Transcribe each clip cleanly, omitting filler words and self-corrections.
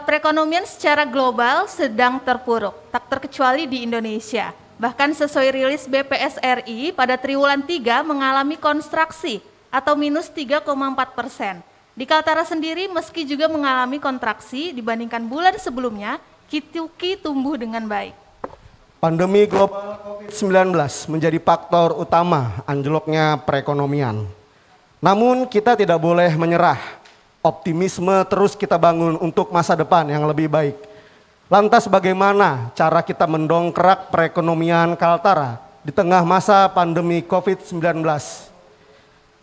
Perekonomian secara global sedang terpuruk, tak terkecuali di Indonesia. Bahkan sesuai rilis BPS RI pada triwulan 3 mengalami kontraksi atau minus 3,4%. Di Kaltara sendiri meski juga mengalami kontraksi dibandingkan bulan sebelumnya, Kituki tumbuh dengan baik. Pandemi global COVID-19 menjadi faktor utama anjloknya perekonomian. Namun kita tidak boleh menyerah. Optimisme terus kita bangun untuk masa depan yang lebih baik. Lantas bagaimana cara kita mendongkrak perekonomian Kaltara di tengah masa pandemi COVID-19?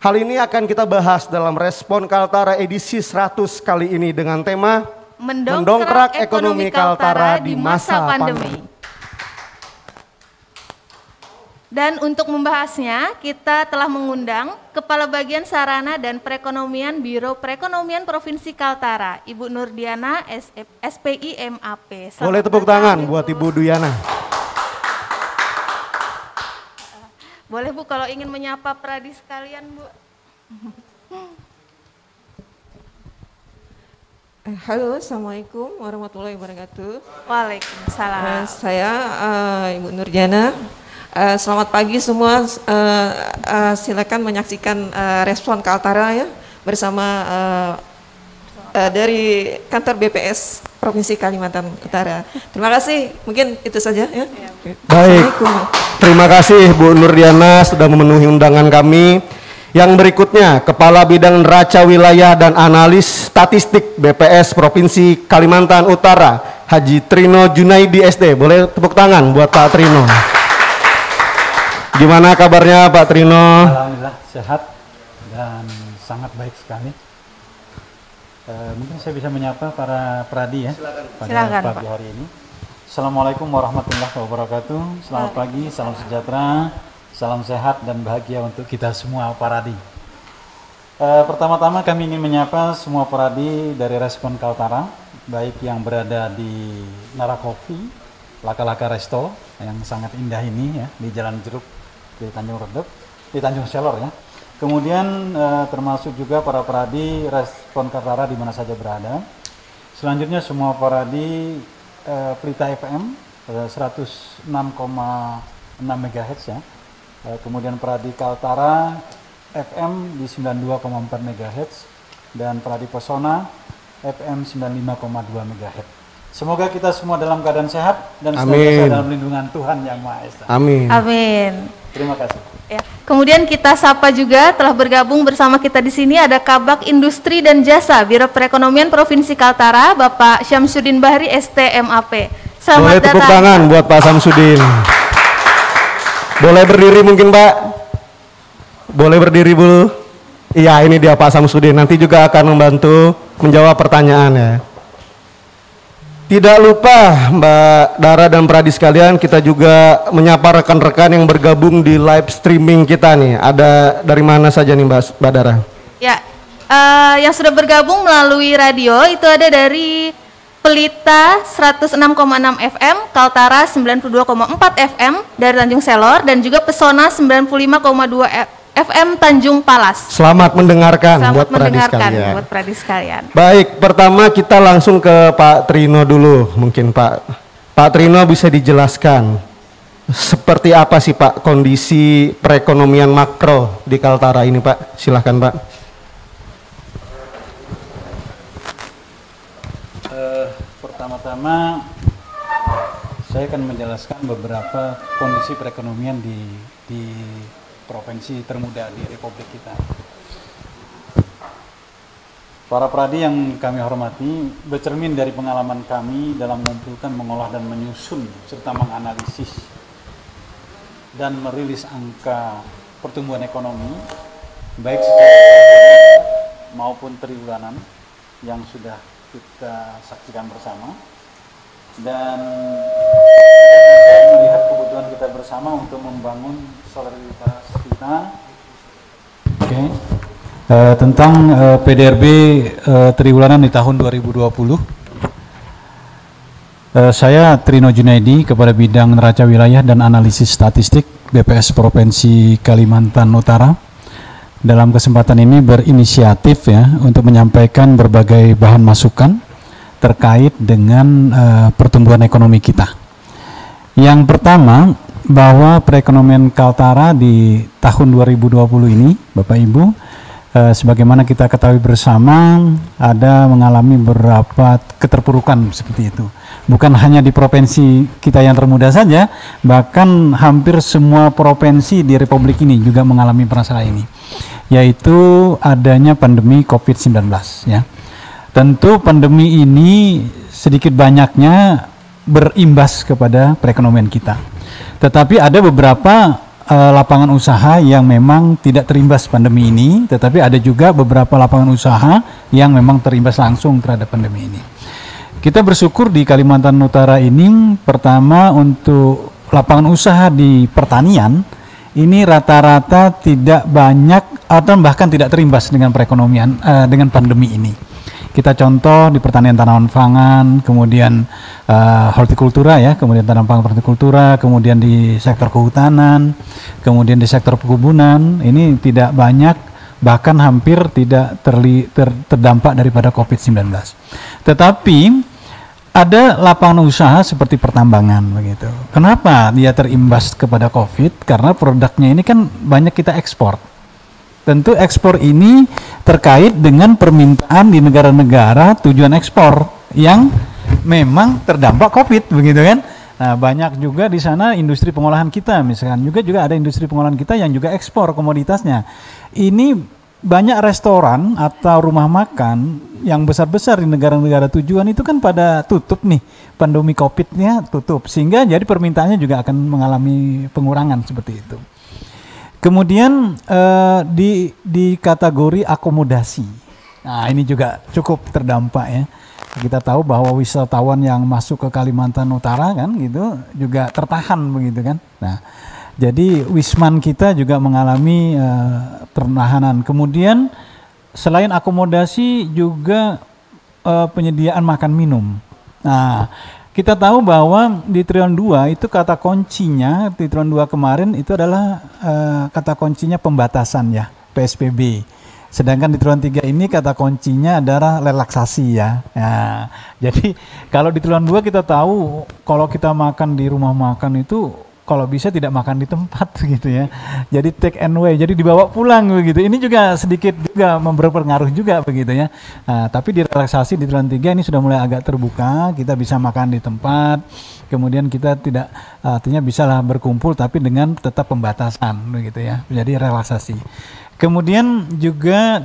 Hal ini akan kita bahas dalam Respon Kaltara edisi 100 kali ini dengan tema Mendongkrak Ekonomi Kaltara di Masa Pandemi. Dan untuk membahasnya, kita telah mengundang Kepala Bagian Sarana dan Perekonomian Biro Perekonomian Provinsi Kaltara, Ibu Nurdiana, SPI MAP. Boleh tepuk tangan buat Ibu Duyana. Boleh Bu, kalau ingin menyapa pradi sekalian Bu. Halo, Assalamualaikum warahmatullahi wabarakatuh. Waalaikumsalam. Saya Ibu Nurdiana. Selamat pagi semua, silakan menyaksikan Respon Kaltara ya bersama dari kantor BPS Provinsi Kalimantan Utara. Terima kasih, mungkin itu saja ya. Baik, terima kasih Bu Nurdiana sudah memenuhi undangan kami. Yang berikutnya, Kepala Bidang Neraca Wilayah dan Analis Statistik BPS Provinsi Kalimantan Utara, Haji Trino Junaidi SD. Boleh tepuk tangan buat Pak Trino. Gimana kabarnya Pak Trino? Alhamdulillah sehat dan sangat baik sekali. Mungkin saya bisa menyapa para pradi ya pada pagi hari ini. Assalamualaikum warahmatullahi wabarakatuh. Selamat pagi, salam sejahtera, salam sehat dan bahagia untuk kita semua pradi. Pertama-tama kami ingin menyapa semua pradi dari Respon Kaltara, baik yang berada di Narakopi, Laka-Laka Resto yang sangat indah ini ya di Jalan Jeruk di Tanjung Redep, di Tanjung Selor ya. Kemudian termasuk juga para pradi Respon Kaltara di mana saja berada. Selanjutnya semua pradi Pelita FM 106,6 MHz ya. Kemudian pradi Kaltara FM di 92,4 MHz dan pradi Pesona FM 95,2 MHz. Semoga kita semua dalam keadaan sehat dan senantiasa dalam lindungan Tuhan Yang Maha Esa. Amin. Amin. Terima kasih. Ya. Kemudian kita sapa juga telah bergabung bersama kita di sini ada Kabak Industri dan Jasa Biro Perekonomian Provinsi Kaltara, Bapak Syamsuddin Bahri STMAP. Boleh tepuk tangan buat Pak Syamsuddin. Boleh berdiri mungkin Pak? Boleh berdiri dulu. Iya, ini dia Pak Syamsuddin. Nanti juga akan membantu menjawab pertanyaan ya. Tidak lupa Mbak Dara dan Pradi sekalian, kita juga menyapa rekan-rekan yang bergabung di live streaming kita nih. Ada dari mana saja nih Mbak Dara? Ya, yang sudah bergabung melalui radio itu ada dari Pelita 106,6 FM, Kaltara 92,4 FM dari Tanjung Selor, dan juga Pesona 95,2 FM Tanjung Palas. Selamat mendengarkan, buat pradi sekalian. Baik, pertama kita langsung ke Pak Trino dulu. Mungkin Pak Trino bisa dijelaskan seperti apa sih Pak kondisi perekonomian makro di Kaltara ini Pak? Silahkan Pak. Pertama-tama saya akan menjelaskan beberapa kondisi perekonomian di provinsi termuda di Republik kita. Para pradi yang kami hormati, bercermin dari pengalaman kami dalam mengumpulkan, mengolah dan menyusun serta menganalisis dan merilis angka pertumbuhan ekonomi baik secara maupun triwulan yang sudah kita saksikan bersama, dan melihat kebutuhan kita bersama untuk membangun solidaritas kita. Tentang PDRB triwulanan di tahun 2020. Saya Trino Junaidi, Kepala Bidang Neraca Wilayah dan Analisis Statistik BPS Provinsi Kalimantan Utara. Dalam kesempatan ini berinisiatif ya untuk menyampaikan berbagai bahan masukan terkait dengan pertumbuhan ekonomi kita. Yang pertama, bahwa perekonomian Kaltara di tahun 2020 ini, Bapak Ibu, sebagaimana kita ketahui bersama, ada mengalami beberapa keterpurukan seperti itu. Bukan hanya di provinsi kita yang termuda saja, bahkan hampir semua provinsi di Republik ini juga mengalami masalah ini, yaitu adanya pandemi COVID-19 ya. Tentu pandemi ini sedikit banyaknya berimbas kepada perekonomian kita. Tetapi ada beberapa lapangan usaha yang memang tidak terimbas pandemi ini, tetapi ada juga beberapa lapangan usaha yang memang terimbas langsung terhadap pandemi ini. Kita bersyukur di Kalimantan Utara ini, pertama untuk lapangan usaha di pertanian, ini rata-rata tidak banyak atau bahkan tidak terimbas dengan perekonomian, dengan pandemi ini. Kita contoh di pertanian tanaman pangan, kemudian hortikultura ya, kemudian tanaman pangan hortikultura, kemudian di sektor kehutanan, kemudian di sektor perkebunan, ini tidak banyak, bahkan hampir tidak terdampak daripada COVID-19. Tetapi ada lapangan usaha seperti pertambangan begitu. Kenapa dia terimbas kepada COVID? Karena produknya ini kan banyak kita ekspor. Tentu ekspor ini terkait dengan permintaan di negara-negara tujuan ekspor yang memang terdampak COVID begitu kan. Nah, banyak juga di sana industri pengolahan kita, misalkan juga ada industri pengolahan kita yang juga ekspor komoditasnya. Ini banyak restoran atau rumah makan yang besar-besar di negara-negara tujuan itu kan pada tutup nih, pandemi COVID-nya tutup, sehingga jadi permintaannya juga akan mengalami pengurangan seperti itu. Kemudian di kategori akomodasi, nah ini juga cukup terdampak ya. Kita tahu bahwa wisatawan yang masuk ke Kalimantan Utara kan gitu juga tertahan begitu kan. Nah, jadi wisman kita juga mengalami penahanan. Kemudian selain akomodasi juga penyediaan makan minum. Nah, kita tahu bahwa di Triwulan 2 itu kata kuncinya, di Triwulan 2 kemarin itu adalah kata kuncinya pembatasan ya, PSBB. Sedangkan di Triwulan 3 ini kata kuncinya adalah relaksasi ya. Nah, jadi kalau di Triwulan 2 kita tahu kalau kita makan di rumah makan itu kalau bisa tidak makan di tempat gitu ya. Jadi take and away, jadi dibawa pulang begitu. Ini juga sedikit juga berpengaruh juga begitu ya. Nah, tapi di relaksasi di Triwulan 3 ini sudah mulai agak terbuka, kita bisa makan di tempat. Kemudian kita tidak artinya bisalah berkumpul tapi dengan tetap pembatasan begitu ya. Jadi relaksasi. Kemudian juga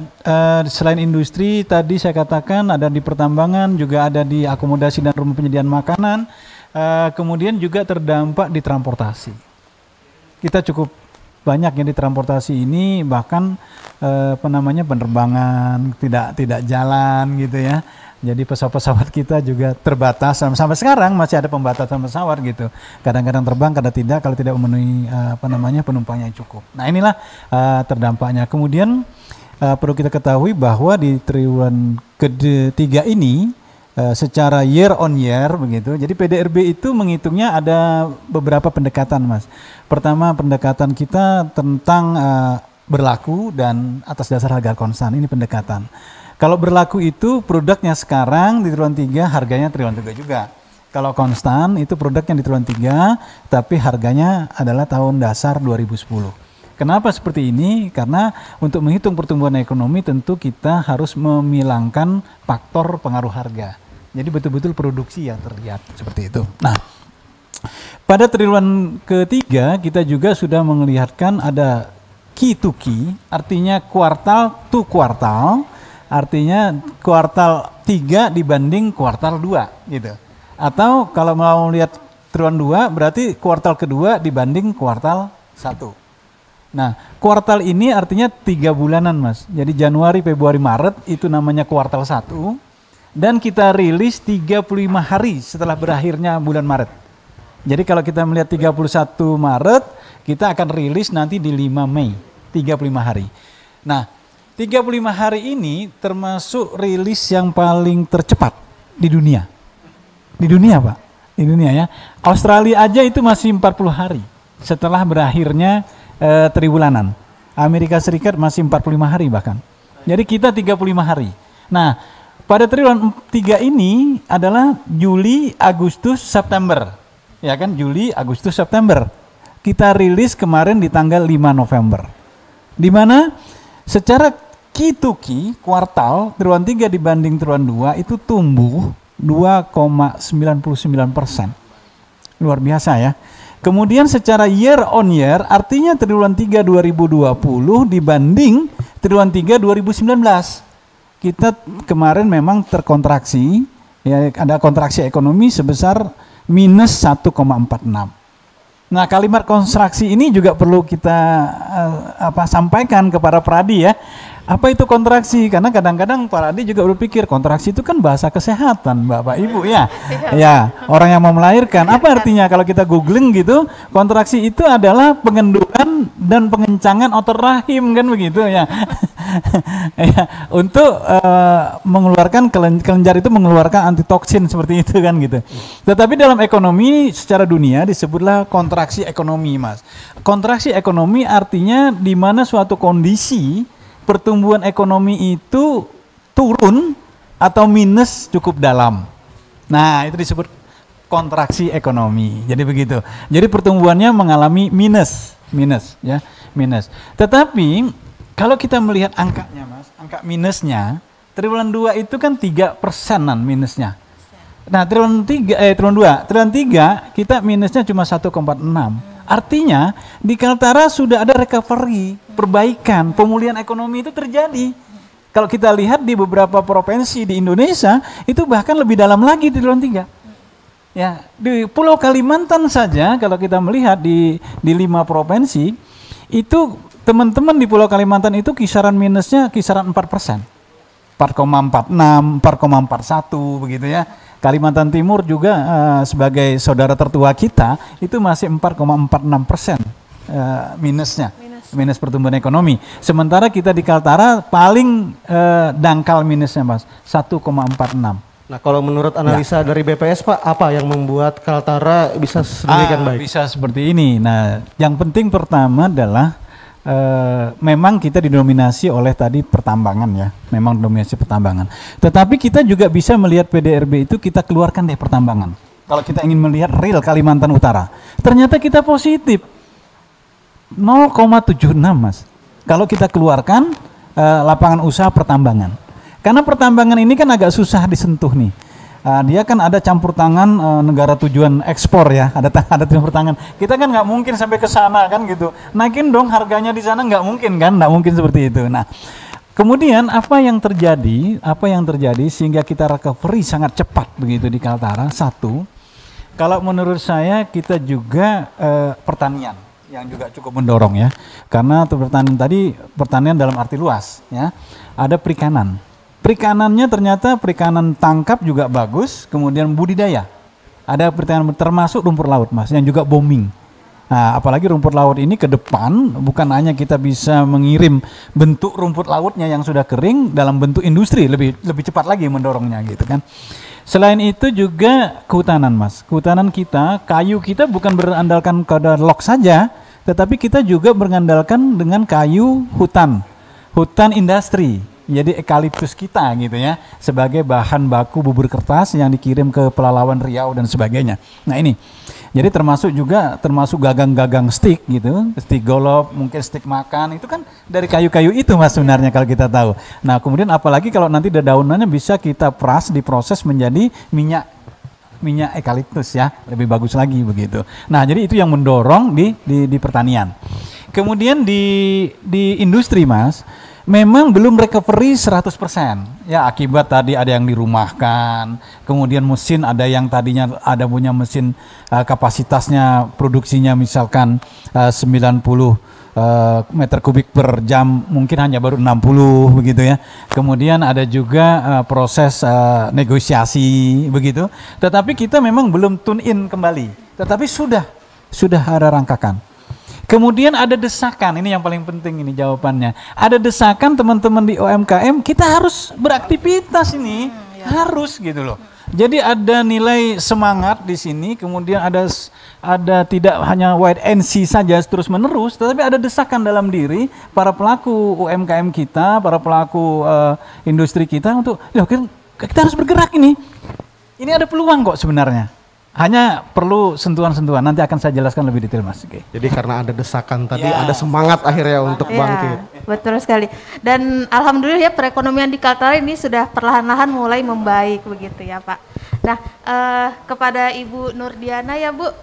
selain industri tadi saya katakan ada di pertambangan, juga ada di akomodasi dan rumah penyediaan makanan. Kemudian juga terdampak di transportasi. Kita cukup banyak yang di transportasi ini, bahkan penerbangan tidak jalan gitu ya. Jadi pesawat-pesawat kita juga terbatas sampai sekarang masih ada pembatasan pesawat gitu. Kadang-kadang terbang, kadang tidak kalau tidak memenuhi penumpangnya yang cukup. Nah inilah terdampaknya. Kemudian perlu kita ketahui bahwa di Triwulan ketiga ini secara year on year begitu. Jadi PDRB itu menghitungnya ada beberapa pendekatan, Mas. Pertama, pendekatan kita tentang berlaku dan atas dasar harga konstan. Ini pendekatan. Kalau berlaku itu produknya sekarang di Triwulan 3 harganya Triwulan 3 juga. Kalau konstan itu produknya di Triwulan 3 tapi harganya adalah tahun dasar 2010. Kenapa seperti ini? Karena untuk menghitung pertumbuhan ekonomi tentu kita harus memilangkan faktor pengaruh harga. Jadi betul-betul produksi yang terlihat seperti itu. Nah, pada triwulan ketiga kita juga sudah melihatkan ada key to key, artinya kuartal to kuartal, artinya kuartal 3 dibanding kuartal 2 gitu. Atau kalau mau lihat triwulan 2 berarti kuartal kedua dibanding kuartal 1. Nah, kuartal ini artinya 3 bulanan, Mas. Jadi Januari, Februari, Maret itu namanya kuartal 1. Dan kita rilis 35 hari setelah berakhirnya bulan Maret. Jadi kalau kita melihat 31 Maret, kita akan rilis nanti di 5 Mei, 35 hari. Nah, 35 hari ini termasuk rilis yang paling tercepat di dunia. Di dunia, Pak. Di dunia ya. Australia aja itu masih 40 hari setelah berakhirnya triwulanan. Amerika Serikat masih 45 hari bahkan. Jadi kita 35 hari. Nah, pada triwulan 3 ini adalah Juli, Agustus, September. Ya kan, Juli, Agustus, September. Kita rilis kemarin di tanggal 5 November. Di mana secara Q2Q, kuartal, triwulan 3 dibanding triwulan 2 itu tumbuh 2,99%. Luar biasa ya. Kemudian secara year on year, artinya triwulan 3 2020 dibanding triwulan 3 2019. Kita kemarin memang terkontraksi, ya ada kontraksi ekonomi sebesar minus 1,46. Nah, kalimat kontraksi ini juga perlu kita sampaikan kepada Pradi ya. Apa itu kontraksi? Karena kadang-kadang Pradi juga berpikir kontraksi itu kan bahasa kesehatan, Bapak Ibu ya. Ya, orang yang mau melahirkan. Apa artinya kalau kita googling gitu? Kontraksi itu adalah pengendukan dan pengencangan otot rahim kan begitu ya. Ya, untuk mengeluarkan kelenjar itu mengeluarkan antitoksin seperti itu kan gitu. Tetapi dalam ekonomi secara dunia disebutlah kontraksi ekonomi, Mas. Kontraksi ekonomi artinya di mana suatu kondisi pertumbuhan ekonomi itu turun atau minus cukup dalam. Nah, itu disebut kontraksi ekonomi. Jadi begitu. Jadi pertumbuhannya mengalami minus ya, minus. Tetapi kalau kita melihat angkanya, Mas, angka minusnya, triwulan 2 itu kan 3%-an minusnya. Nah, triwulan 3 kita minusnya cuma 1,46. Artinya di Kaltara sudah ada recovery, perbaikan, pemulihan ekonomi itu terjadi. Kalau kita lihat di beberapa provinsi di Indonesia itu bahkan lebih dalam lagi di triwulan 3. Ya, di Pulau Kalimantan saja kalau kita melihat di 5 provinsi itu teman-teman di Pulau Kalimantan itu kisaran minusnya kisaran 4%. 4,46, 4,41 begitu ya. Kalimantan Timur juga sebagai saudara tertua kita itu masih 4,46% minusnya, minus pertumbuhan ekonomi. Sementara kita di Kaltara paling dangkal minusnya, Mas, 1,46. Nah, kalau menurut analisa dari BPS, Pak, apa yang membuat Kaltara bisa sedemikian baik? Bisa seperti ini. Nah, yang penting pertama adalah memang kita didominasi oleh tadi pertambangan ya, memang dominasi pertambangan. Tetapi kita juga bisa melihat PDRB itu kita keluarkan dari pertambangan. Kalau kita ingin melihat real Kalimantan Utara, ternyata kita positif 0,76, Mas. Kalau kita keluarkan lapangan usaha pertambangan, karena pertambangan ini kan agak susah disentuh nih. Dia kan ada campur tangan negara tujuan ekspor ya, ada campur tangan. Kita kan nggak mungkin sampai ke sana kan gitu. Naikin dong harganya di sana, nggak mungkin kan, nggak mungkin seperti itu. Nah, kemudian apa yang terjadi sehingga kita recovery sangat cepat begitu di Kaltara? Satu, kalau menurut saya kita juga pertanian yang juga cukup mendorong ya, karena pertanian dalam arti luas ya, ada perikanan. Perikanannya ternyata perikanan tangkap juga bagus, kemudian budidaya. Ada perikanan termasuk rumput laut, Mas, yang juga booming. Nah, apalagi rumput laut ini ke depan bukan hanya kita bisa mengirim bentuk rumput lautnya yang sudah kering dalam bentuk industri, lebih cepat lagi mendorongnya gitu kan. Selain itu juga kehutanan, Mas. Kehutanan kita, kayu kita bukan berandalkan pada log saja, tetapi kita juga berandalkan dengan kayu hutan industri. Jadi ekaliptus kita gitu ya, sebagai bahan baku bubur kertas yang dikirim ke Pelalawan Riau dan sebagainya. Nah ini, jadi termasuk gagang-gagang stick gitu, stick golop, mungkin stick makan, itu kan dari kayu-kayu itu, Mas, sebenarnya kalau kita tahu. Nah kemudian apalagi kalau nanti daunannya bisa kita diproses menjadi minyak ekaliptus ya, lebih bagus lagi begitu. Nah jadi itu yang mendorong di pertanian. Kemudian di industri, Mas, memang belum recovery 100%. Ya, akibat tadi ada yang dirumahkan, kemudian mesin ada yang tadinya ada punya mesin kapasitasnya produksinya misalkan 90 meter kubik per jam, mungkin hanya baru 60 begitu ya. Kemudian ada juga proses negosiasi begitu. Tetapi kita memang belum tune in kembali. Tetapi sudah ada rangkakan. Kemudian ada desakan, ini yang paling penting ini jawabannya. Ada desakan teman-teman di UMKM, kita harus beraktivitas ini, harus gitu loh. Jadi ada nilai semangat di sini, kemudian ada tidak hanya wait and see saja terus menerus, tetapi ada desakan dalam diri para pelaku UMKM kita, para pelaku industri kita untuk, ya kita harus bergerak ini. Ini ada peluang kok sebenarnya. Hanya perlu sentuhan-sentuhan. Nanti akan saya jelaskan lebih detail, Mas. Oke. Jadi karena ada desakan tadi, ada semangat akhirnya untuk bangkit. Betul sekali. Dan alhamdulillah ya perekonomian di Kaltara ini sudah perlahan-lahan mulai membaik begitu ya Pak. Nah, kepada Ibu Nurdiana ya Bu,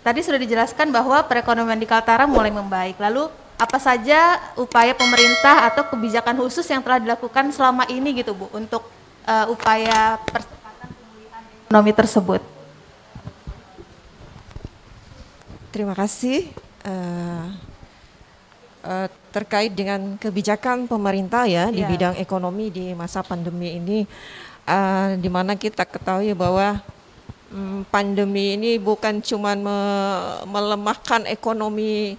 tadi sudah dijelaskan bahwa perekonomian di Kaltara mulai membaik. Lalu apa saja upaya pemerintah atau kebijakan khusus yang telah dilakukan selama ini gitu Bu untuk upaya percepatan pemulihan ekonomi tersebut? Terima kasih. Terkait dengan kebijakan pemerintah ya di bidang ekonomi di masa pandemi ini, di mana kita ketahui bahwa pandemi ini bukan cuma melemahkan ekonomi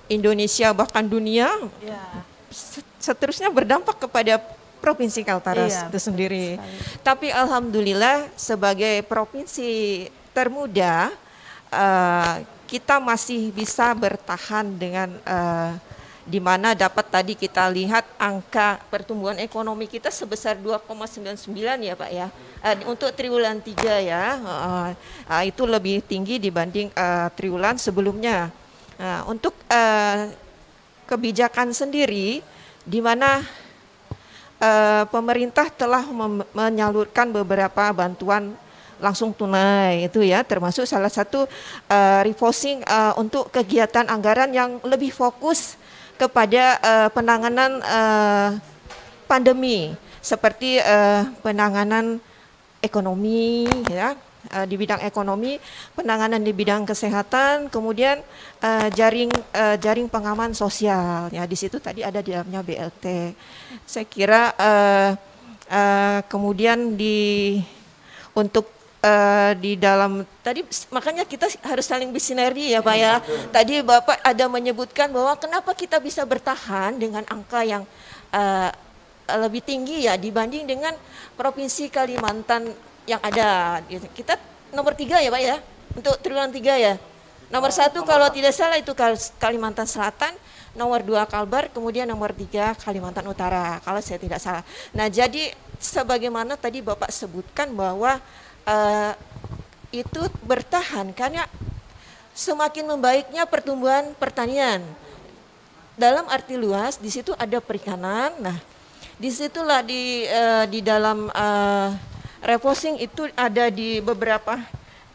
Indonesia bahkan dunia, seterusnya berdampak kepada Provinsi Kaltara itu sendiri. Tapi alhamdulillah sebagai provinsi termuda, kita masih bisa bertahan dengan di mana dapat tadi kita lihat angka pertumbuhan ekonomi kita sebesar 2,99 ya Pak ya, untuk triwulan 3 ya, itu lebih tinggi dibanding triwulan sebelumnya. Untuk kebijakan sendiri di mana pemerintah telah menyalurkan beberapa bantuan langsung tunai itu ya, termasuk salah satu refocusing untuk kegiatan anggaran yang lebih fokus kepada penanganan pandemi seperti penanganan ekonomi ya, di bidang ekonomi, penanganan di bidang kesehatan, kemudian jaring pengaman sosial ya, di situ tadi ada di dalamnya BLT. Saya kira kemudian untuk di dalam tadi, makanya kita harus saling bersinergi ya Pak ya. Tadi Bapak ada menyebutkan bahwa kenapa kita bisa bertahan dengan angka yang lebih tinggi ya dibanding dengan Provinsi Kalimantan yang ada. Kita nomor 3 ya Pak ya, untuk triwulan 3 ya. Nomor 1 kalau tidak salah itu Kalimantan Selatan, nomor 2 Kalbar, kemudian nomor 3 Kalimantan Utara kalau saya tidak salah. Nah jadi sebagaimana tadi Bapak sebutkan bahwa itu bertahan karena semakin membaiknya pertumbuhan pertanian. Dalam arti luas di situ ada perikanan. Nah, disitulah di dalam refocusing itu ada di beberapa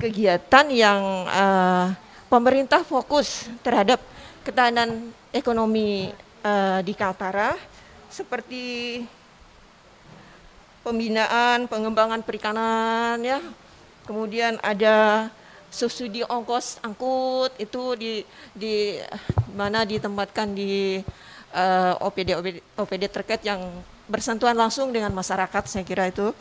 kegiatan yang pemerintah fokus terhadap ketahanan ekonomi di Kaltara seperti pembinaan, pengembangan perikanan ya. Kemudian ada subsidi ongkos angkut itu di mana ditempatkan di OPD terkait yang bersentuhan langsung dengan masyarakat, saya kira itu.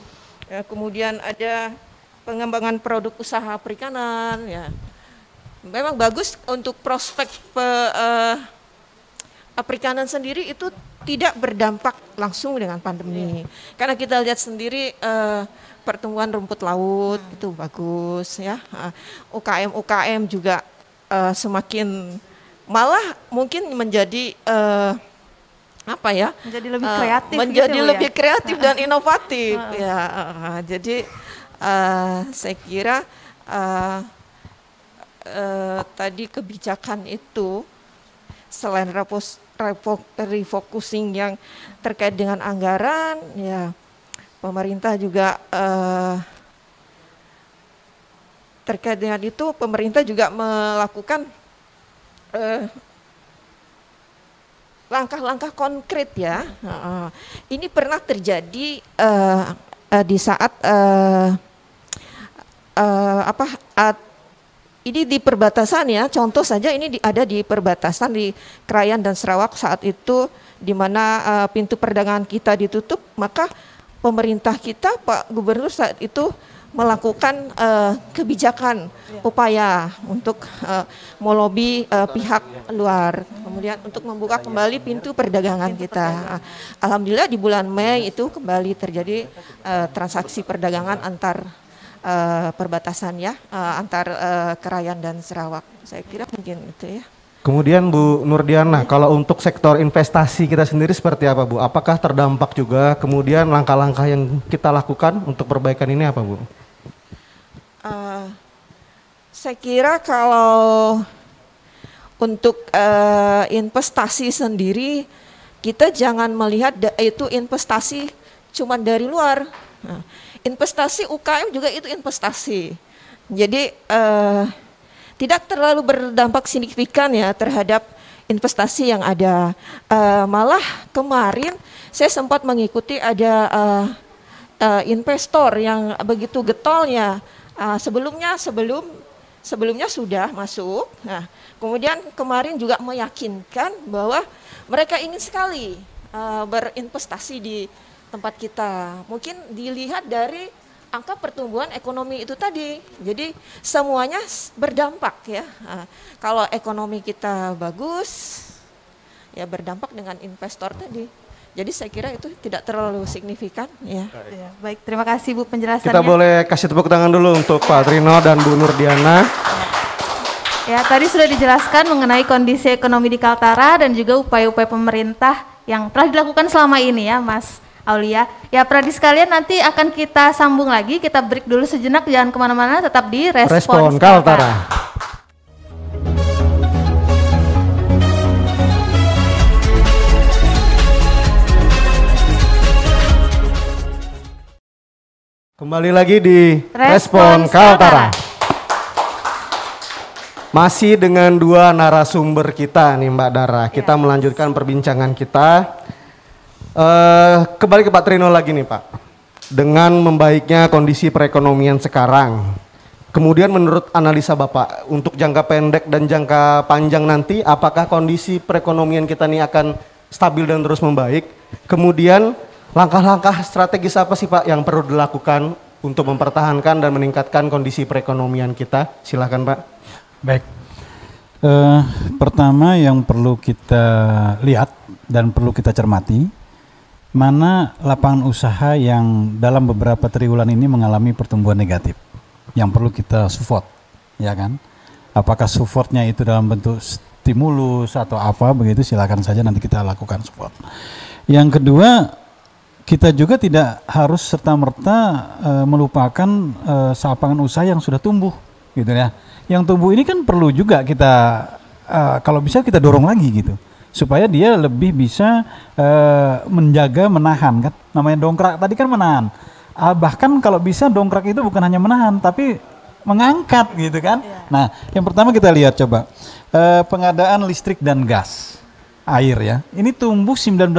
Ya, kemudian ada pengembangan produk usaha perikanan ya. Memang bagus untuk prospek perikanan sendiri itu tidak berdampak langsung dengan pandemi. Karena kita lihat sendiri pertumbuhan rumput laut itu bagus ya. UKM juga semakin malah mungkin menjadi apa ya? Menjadi lebih kreatif. Menjadi gitu, lebih ya? kreatif dan inovatif ya. Jadi saya kira tadi kebijakan itu selain refocusing yang terkait dengan anggaran, ya pemerintah juga terkait dengan itu pemerintah juga melakukan langkah-langkah konkret ya. Ini pernah terjadi di saat ini di perbatasan ya, contoh saja ini ada di perbatasan di Krayan dan Sarawak saat itu di mana pintu perdagangan kita ditutup, maka pemerintah kita, Pak Gubernur saat itu melakukan kebijakan upaya untuk melobi pihak luar, kemudian untuk membuka kembali pintu perdagangan kita. Alhamdulillah di bulan Mei itu kembali terjadi transaksi perdagangan antar perbatasan ya, antar Krayan dan Sarawak. Saya kira mungkin itu ya. Kemudian Bu Nurdiana, kalau untuk sektor investasi kita sendiri seperti apa Bu? Apakah terdampak juga? Kemudian langkah-langkah yang kita lakukan untuk perbaikan ini apa Bu? Saya kira kalau untuk investasi sendiri, kita jangan melihat itu investasi cuma dari luar. Nah, investasi UKM juga itu investasi. Jadi tidak terlalu berdampak signifikan ya terhadap investasi yang ada. Malah kemarin saya sempat mengikuti ada investor yang begitu getolnya. Sebelumnya sudah masuk. Nah, kemudian kemarin juga meyakinkan bahwa mereka ingin sekali berinvestasi di tempat kita. Mungkin dilihat dari angka pertumbuhan ekonomi itu tadi. Jadi semuanya berdampak ya. Kalau ekonomi kita bagus, ya berdampak dengan investor tadi. Jadi saya kira itu tidak terlalu signifikan ya. Baik, terima kasih Bu penjelasannya. Kita boleh kasih tepuk tangan dulu untuk Pak Trino dan Bu Nurdiana. Ya, tadi sudah dijelaskan mengenai kondisi ekonomi di Kaltara dan juga upaya-upaya pemerintah yang telah dilakukan selama ini ya Mas Aulia. Ya Pradi sekalian, nanti akan kita sambung lagi, kita break dulu sejenak, jangan kemana-mana, tetap di Respon Kaltara. Kembali lagi di Respon Kaltara. Masih dengan dua narasumber kita nih Mbak Dara, kita melanjutkan perbincangan kita. Kembali ke Pak Trino lagi nih Pak. Dengan membaiknya kondisi perekonomian sekarang, kemudian menurut analisa Bapak untuk jangka pendek dan jangka panjang nanti, apakah kondisi perekonomian kita ini akan stabil dan terus membaik? Kemudian langkah-langkah strategis apa sih Pak yang perlu dilakukan untuk mempertahankan dan meningkatkan kondisi perekonomian kita? Silakan Pak. Baik, pertama yang perlu kita lihat dan perlu kita cermati, mana lapangan usaha yang dalam beberapa triwulan ini mengalami pertumbuhan negatif yang perlu kita support, ya kan? Apakah supportnya itu dalam bentuk stimulus atau apa begitu, silakan saja nanti kita lakukan support. Yang kedua, kita juga tidak harus serta-merta melupakan lapangan usaha yang sudah tumbuh, gitu ya. Yang tumbuh ini kan perlu juga kita kalau bisa kita dorong lagi gitu, supaya dia lebih bisa menjaga, menahan kan. Namanya dongkrak tadi kan menahan. Bahkan kalau bisa dongkrak itu bukan hanya menahan, tapi mengangkat gitu kan. Nah, yang pertama kita lihat coba pengadaan listrik dan gas, air ya. Ini tumbuh 19%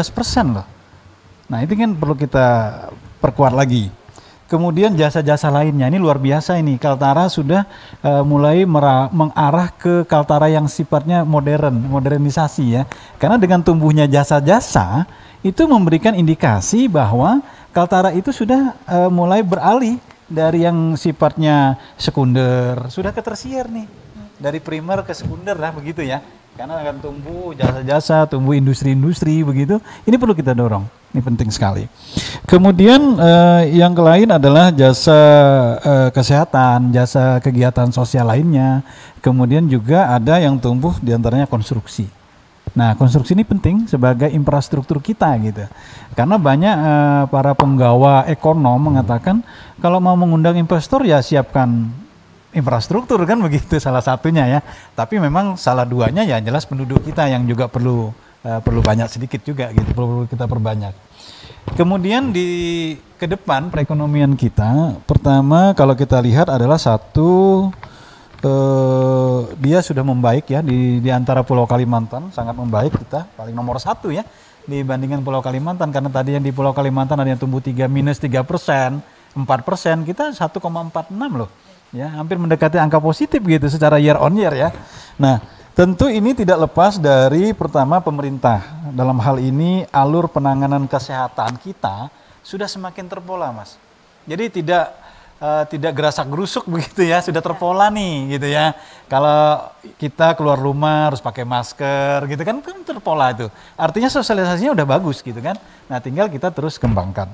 loh. Nah, itu kan perlu kita perkuat lagi. Kemudian jasa-jasa lainnya, ini luar biasa ini. Kaltara sudah mulai mengarah ke Kaltara yang sifatnya modernisasi ya. Karena dengan tumbuhnya jasa-jasa, itu memberikan indikasi bahwa Kaltara itu sudah mulai beralih dari yang sifatnya sekunder, sudah ke tersier nih. Dari primer ke sekunder lah begitu ya. Karena akan tumbuh jasa-jasa, tumbuh industri-industri begitu. Ini perlu kita dorong, ini penting sekali. Kemudian yang lain adalah jasa kesehatan, jasa kegiatan sosial lainnya. Kemudian juga ada yang tumbuh diantaranya konstruksi. Nah, konstruksi ini penting sebagai infrastruktur kita gitu. Karena banyak para penggawa ekonom mengatakan kalau mau mengundang investor ya siapkan infrastruktur kan begitu salah satunya ya. Tapi memang salah duanya ya jelas penduduk kita yang juga perlu banyak sedikit juga gitu, perlu kita perbanyak. Kemudian ke depan perekonomian kita, pertama kalau kita lihat adalah satu dia sudah membaik ya di antara Pulau Kalimantan, sangat membaik kita, paling nomor 1 ya dibandingkan Pulau Kalimantan, karena tadi yang di Pulau Kalimantan ada yang tumbuh minus 3%, 4%, kita 1,46 loh. Ya, hampir mendekati angka positif gitu secara year on year ya. Nah, tentu ini tidak lepas dari pertama pemerintah. Dalam hal ini alur penanganan kesehatan kita sudah semakin terpola, Mas. Jadi tidak gerasak gerusuk begitu ya, sudah terpola nih gitu ya. Kalau kita keluar rumah harus pakai masker gitu kan terpola itu. Artinya sosialisasinya udah bagus gitu kan. Nah, tinggal kita terus kembangkan.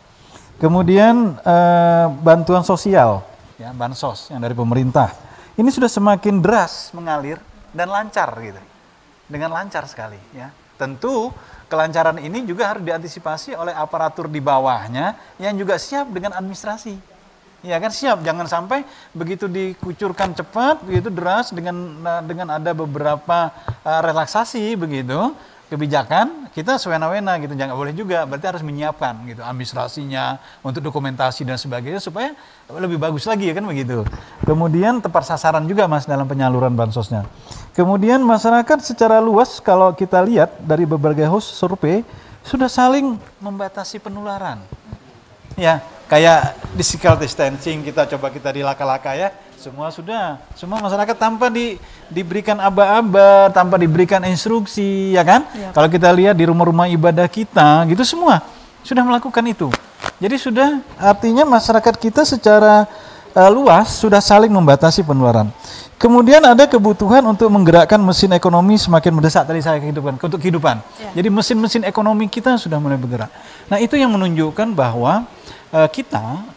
Kemudian bantuan sosial ya, bansos yang dari pemerintah ini sudah semakin deras mengalir dan lancar gitu. dengan lancar sekali ya. Tentu kelancaran ini juga harus diantisipasi oleh aparatur di bawahnya yang juga siap dengan administrasi. Ya kan, siap, jangan sampai begitu dikucurkan cepat, begitu deras dengan ada beberapa relaksasi begitu kebijakan, kita sewena-wena gitu, jangan boleh juga, berarti harus menyiapkan gitu administrasinya untuk dokumentasi dan sebagainya supaya lebih bagus lagi ya kan begitu. Kemudian tepat sasaran juga Mas dalam penyaluran bansosnya. Kemudian masyarakat secara luas kalau kita lihat dari berbagai survei sudah saling membatasi penularan. Ya, kayak physical distancing kita di Laka-Laka ya, semua masyarakat tanpa diberikan aba-aba, tanpa diberikan instruksi, ya kan? Ya. Kalau kita lihat di rumah-rumah ibadah kita, gitu semua sudah melakukan itu. Jadi sudah artinya masyarakat kita secara luas sudah saling membatasi penularan. Kemudian ada kebutuhan untuk menggerakkan mesin ekonomi semakin mendesak tadi saya untuk kehidupan. Ya. Jadi mesin-mesin ekonomi kita sudah mulai bergerak. Nah itu yang menunjukkan bahwa kita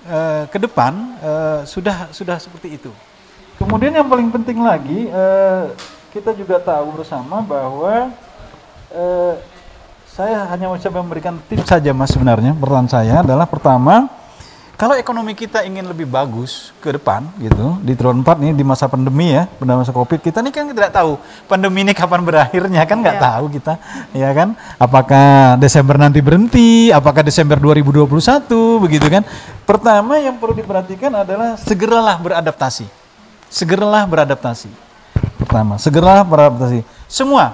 ke depan sudah seperti itu. Kemudian yang paling penting lagi kita juga tahu bersama bahwa saya hanya mencoba memberikan tips saja Mas sebenarnya. Peran saya adalah pertama, kalau ekonomi kita ingin lebih bagus ke depan gitu, di triwulan 4 nih di masa pandemi ya, pada masa Covid, kita nih kan tidak tahu pandemi ini kapan berakhirnya kan nggak tahu kita, ya kan? Apakah Desember nanti berhenti, apakah Desember 2021 begitu kan? Pertama yang perlu diperhatikan adalah segeralah beradaptasi. Segeralah beradaptasi. Pertama, segeralah beradaptasi. Semua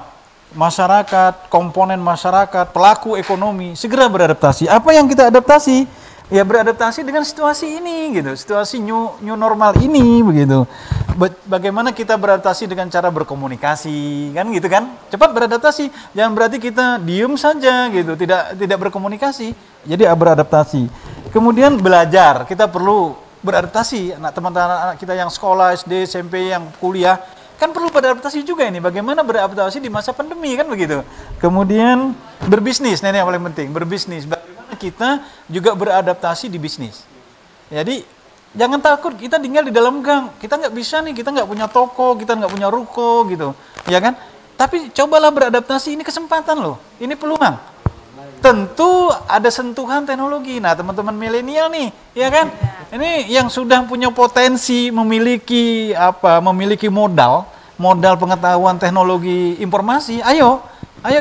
masyarakat, komponen masyarakat, pelaku ekonomi segera beradaptasi. Apa yang kita adaptasi? Ya beradaptasi dengan situasi ini gitu, situasi new normal ini begitu. Bagaimana kita beradaptasi dengan cara berkomunikasi kan gitu kan? Cepat beradaptasi, jangan berarti kita diem saja gitu, tidak berkomunikasi. Jadi beradaptasi. Kemudian belajar, kita perlu beradaptasi. Teman-teman kita yang sekolah SD, SMP, yang kuliah kan perlu beradaptasi juga ini. Bagaimana beradaptasi di masa pandemi kan begitu. Kemudian berbisnis, ini yang paling penting, berbisnis. Kita juga beradaptasi di bisnis. Jadi jangan takut kita tinggal di dalam gang. Kita nggak bisa nih, kita nggak punya toko, kita nggak punya ruko gitu, ya kan? Tapi cobalah beradaptasi, ini kesempatan loh, ini peluang. Tentu ada sentuhan teknologi. Nah teman-teman milenial nih, ya kan? Ini yang sudah punya potensi memiliki modal pengetahuan teknologi informasi. Ayo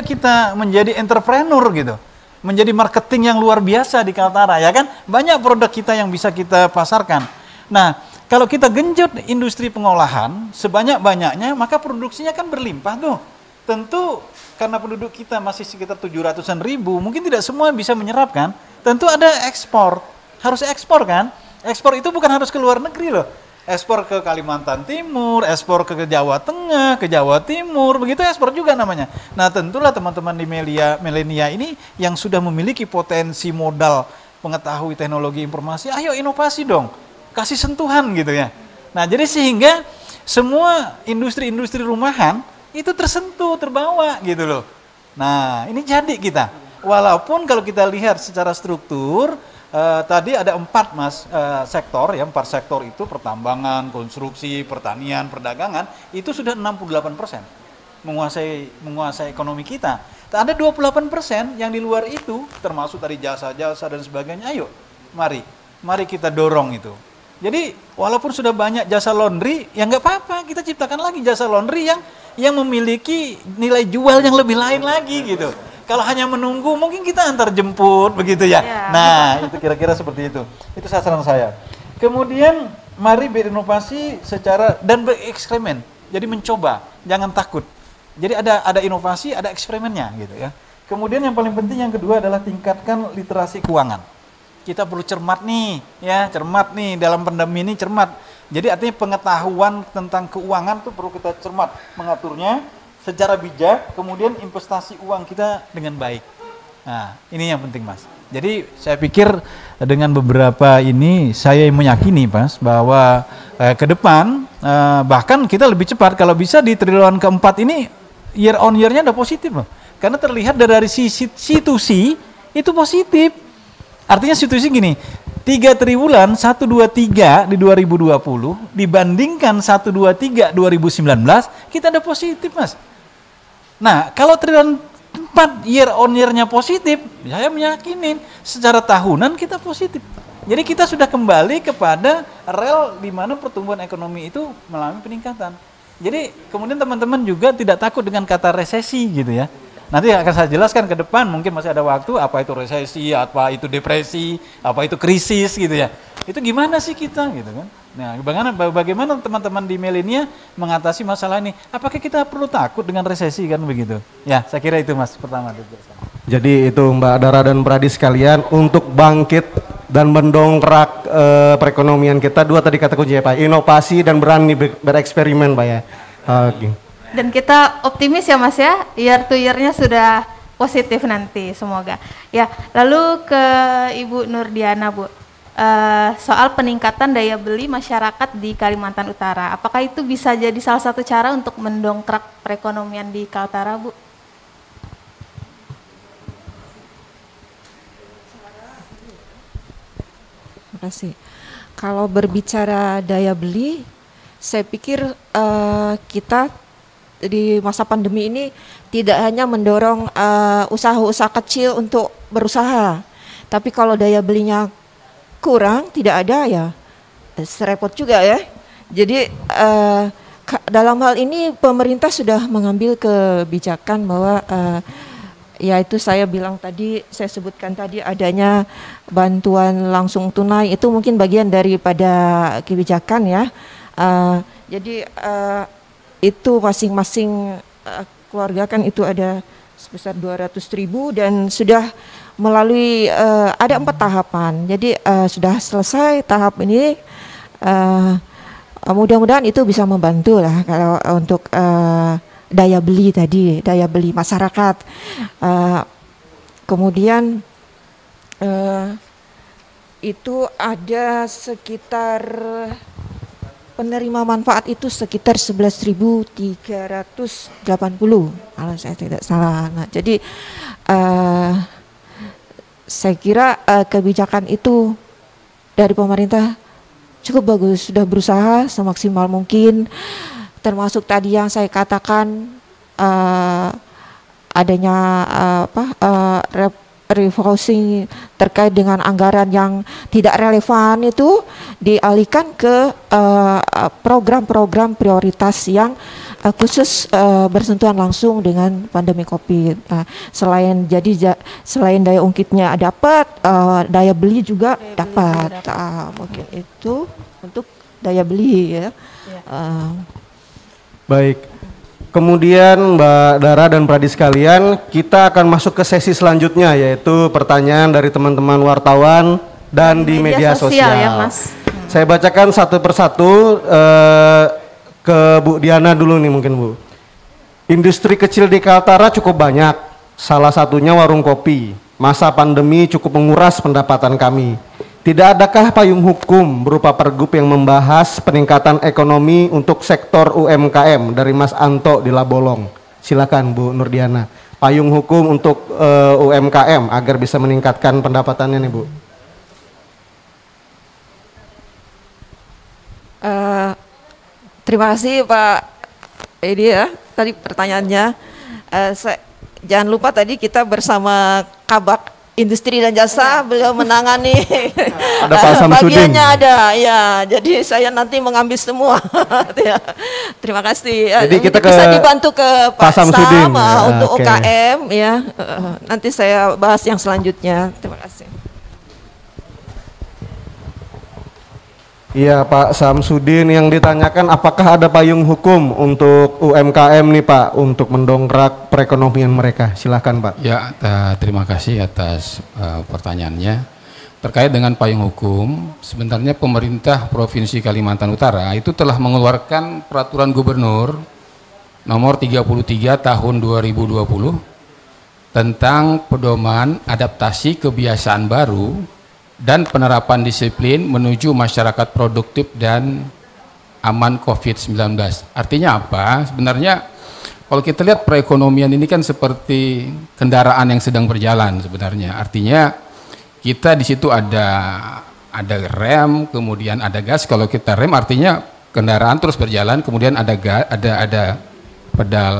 kita menjadi entrepreneur gitu. Menjadi marketing yang luar biasa di Kaltara, ya kan? Banyak produk kita yang bisa kita pasarkan. Nah, kalau kita genjot industri pengolahan sebanyak-banyaknya, maka produksinya kan berlimpah tuh. Tentu karena penduduk kita masih sekitar 700-an ribu, mungkin tidak semua bisa menyerap kan? Tentu ada ekspor, harus ekspor kan? Ekspor itu bukan harus ke luar negeri loh. Ekspor ke Kalimantan Timur, ekspor ke Jawa Tengah, ke Jawa Timur, begitu ekspor juga namanya. Nah tentulah teman-teman di milenia ini yang sudah memiliki potensi modal pengetahui teknologi informasi, ayo inovasi dong, kasih sentuhan gitu ya. Nah jadi sehingga semua industri-industri rumahan itu tersentuh, terbawa gitu loh. Nah ini jadi kita, walaupun kalau kita lihat secara struktur, tadi ada 4 sektor ya, 4 sektor itu pertambangan, konstruksi, pertanian, perdagangan itu sudah 68% menguasai ekonomi kita. Ada 28% yang di luar itu termasuk dari jasa-jasa dan sebagainya. Ayo, mari kita dorong itu. Jadi walaupun sudah banyak jasa laundry, ya nggak apa-apa, kita ciptakan lagi jasa laundry yang memiliki nilai jual yang lebih lain lagi gitu. Kalau hanya menunggu, mungkin kita antar jemput, begitu ya. Nah, itu kira-kira seperti itu. Itu sasaran saya. Kemudian, mari berinovasi dan bereksperimen. Jadi mencoba, jangan takut. Jadi ada inovasi, ada eksperimennya, gitu ya. Kemudian yang paling penting yang kedua adalah tingkatkan literasi keuangan. Kita perlu cermat nih dalam pandemi ini cermat. Jadi artinya pengetahuan tentang keuangan itu perlu kita cermat mengaturnya secara bijak, kemudian investasi uang kita dengan baik. Nah, ini yang penting Mas. Jadi saya pikir dengan beberapa ini saya meyakini Mas bahwa ke depan bahkan kita lebih cepat kalau bisa di triwulan keempat ini year on year-nya udah positif loh. Karena terlihat dari situasi itu positif. Artinya situasi gini, 3 triwulan 1, 2, 3 di 2020 dibandingkan 1, 2, 3 2019 kita ada positif Mas. Nah, kalau triwulan 4 year on year-nya positif, saya meyakinin secara tahunan kita positif. Jadi kita sudah kembali kepada rel di mana pertumbuhan ekonomi itu mengalami peningkatan. Jadi kemudian teman-teman juga tidak takut dengan kata resesi gitu ya. Nanti akan saya jelaskan ke depan, mungkin masih ada waktu, apa itu resesi, apa itu depresi, apa itu krisis gitu ya. Itu gimana sih kita gitu kan. Nah, bagaimana teman-teman di Milenia mengatasi masalah ini? Apakah kita perlu takut dengan resesi kan begitu? Ya, saya kira itu Mas pertama. Jadi itu Mbak Dara dan Pradi sekalian, untuk bangkit dan mendongkrak perekonomian kita, dua tadi kata kunci ya Pak, inovasi dan berani bereksperimen Pak ya. Oke. Dan kita optimis ya Mas ya, year to year-nya sudah positif nanti semoga. Ya, lalu ke Ibu Nurdiana Bu, soal peningkatan daya beli masyarakat di Kalimantan Utara, apakah itu bisa jadi salah satu cara untuk mendongkrak perekonomian di Kaltara Bu? Terima kasih. Kalau berbicara daya beli, saya pikir kita di masa pandemi ini tidak hanya mendorong usaha-usaha kecil untuk berusaha, tapi kalau daya belinya kurang, tidak ada ya serepot juga ya. Jadi dalam hal ini pemerintah sudah mengambil kebijakan bahwa yaitu saya bilang tadi, saya sebutkan tadi adanya bantuan langsung tunai, itu mungkin bagian daripada kebijakan ya. Jadi itu masing-masing keluarga kan itu ada sebesar 200.000 dan sudah melalui ada 4 tahapan. Jadi sudah selesai tahap ini, mudah-mudahan itu bisa membantu lah kalau untuk daya beli tadi, daya beli masyarakat. Kemudian itu ada sekitar penerima manfaat itu sekitar 11.380 kalau saya tidak salah. Nah, jadi saya kira kebijakan itu dari pemerintah cukup bagus, sudah berusaha semaksimal mungkin, termasuk tadi yang saya katakan adanya refocusing terkait dengan anggaran yang tidak relevan itu dialihkan ke program-program prioritas yang khusus bersentuhan langsung dengan pandemi COVID. Nah, selain daya ungkitnya dapat, daya beli juga dapat. Mungkin itu untuk daya beli ya. Baik. Kemudian Mbak Dara dan Pradi sekalian, kita akan masuk ke sesi selanjutnya, yaitu pertanyaan dari teman-teman wartawan dan di media sosial. Ya, Mas. Saya bacakan satu persatu, ke Bu Diana dulu nih mungkin Bu. Industri kecil di Kaltara cukup banyak, salah satunya warung kopi. Masa pandemi cukup menguras pendapatan kami. Tidak adakah payung hukum berupa pergub yang membahas peningkatan ekonomi untuk sektor UMKM dari Mas Anto di Labolong? Silakan Bu Nurdiana. Payung hukum untuk UMKM agar bisa meningkatkan pendapatannya nih Bu. Terima kasih Pak Edi ya, tadi pertanyaannya. Jangan lupa tadi kita bersama Kabak Industri dan Jasa, beliau menangani bagiannya ada ya, jadi saya nanti mengambil semua. Ya. Terima kasih. Jadi kita bisa dibantu ke Pak Samsudin ya, untuk UKM ya. Nanti saya bahas yang selanjutnya. Terima kasih. Iya Pak Samsudin, yang ditanyakan apakah ada payung hukum untuk UMKM nih Pak untuk mendongkrak perekonomian mereka? Silahkan Pak. Ya, terima kasih atas pertanyaannya. Terkait dengan payung hukum, sebenarnya pemerintah Provinsi Kalimantan Utara itu telah mengeluarkan peraturan gubernur nomor 33 tahun 2020 tentang pedoman adaptasi kebiasaan baru dan penerapan disiplin menuju masyarakat produktif dan aman COVID-19. Artinya apa? Sebenarnya kalau kita lihat perekonomian ini kan seperti kendaraan yang sedang berjalan sebenarnya. Artinya kita di situ ada rem, kemudian ada gas. Kalau kita rem artinya kendaraan terus berjalan, kemudian ada pedal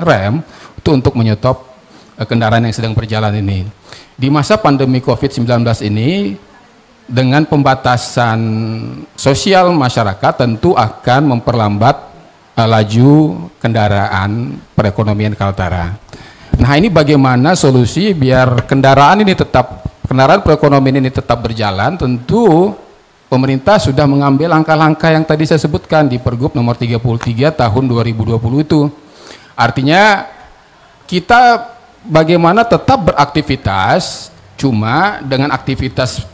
rem itu untuk menyetop kendaraan yang sedang berjalan ini. Di masa pandemi COVID-19 ini, dengan pembatasan sosial masyarakat tentu akan memperlambat laju kendaraan perekonomian Kaltara. Nah, ini bagaimana solusi biar kendaraan perekonomian ini tetap berjalan? Tentu pemerintah sudah mengambil langkah-langkah yang tadi saya sebutkan di Pergub nomor 33 tahun 2020 itu. Artinya kita bagaimana tetap beraktivitas, cuma dengan aktivitas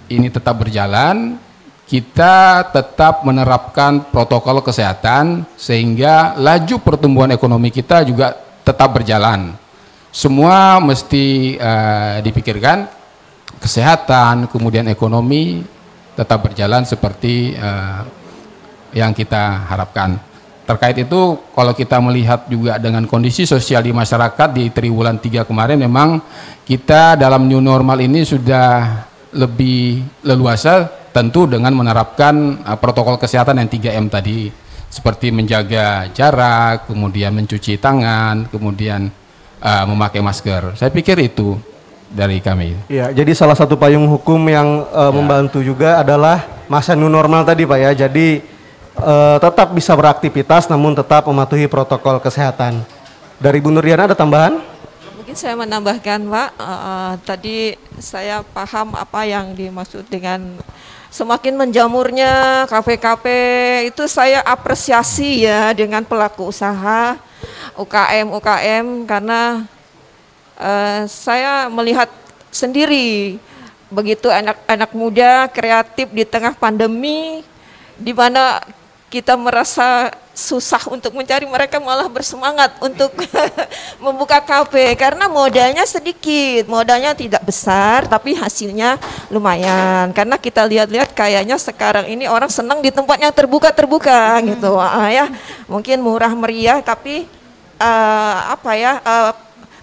ini tetap berjalan, kita tetap menerapkan protokol kesehatan sehingga laju pertumbuhan ekonomi kita juga tetap berjalan. Semua mesti dipikirkan, kesehatan, kemudian ekonomi tetap berjalan seperti yang kita harapkan. Terkait itu, kalau kita melihat juga dengan kondisi sosial di masyarakat di triwulan 3 kemarin, memang kita dalam new normal ini sudah lebih leluasa, tentu dengan menerapkan protokol kesehatan yang 3M tadi, seperti menjaga jarak, kemudian mencuci tangan, kemudian memakai masker. Saya pikir itu dari kami. Ya, jadi salah satu payung hukum yang membantu juga adalah masa new normal tadi, Pak ya. Jadi tetap bisa beraktivitas namun tetap mematuhi protokol kesehatan. Dari Bu Nurdiana ada tambahan? Mungkin saya menambahkan, Pak, tadi saya paham apa yang dimaksud dengan semakin menjamurnya kafe-kafe, itu saya apresiasi ya dengan pelaku usaha UKM karena saya melihat sendiri begitu anak-anak muda kreatif di tengah pandemi, di mana kita merasa susah untuk mencari, mereka malah bersemangat untuk membuka kafe karena modalnya sedikit, modalnya tidak besar tapi hasilnya lumayan. Karena kita lihat-lihat kayaknya sekarang ini orang senang di tempat yang terbuka gitu, ya mungkin murah meriah tapi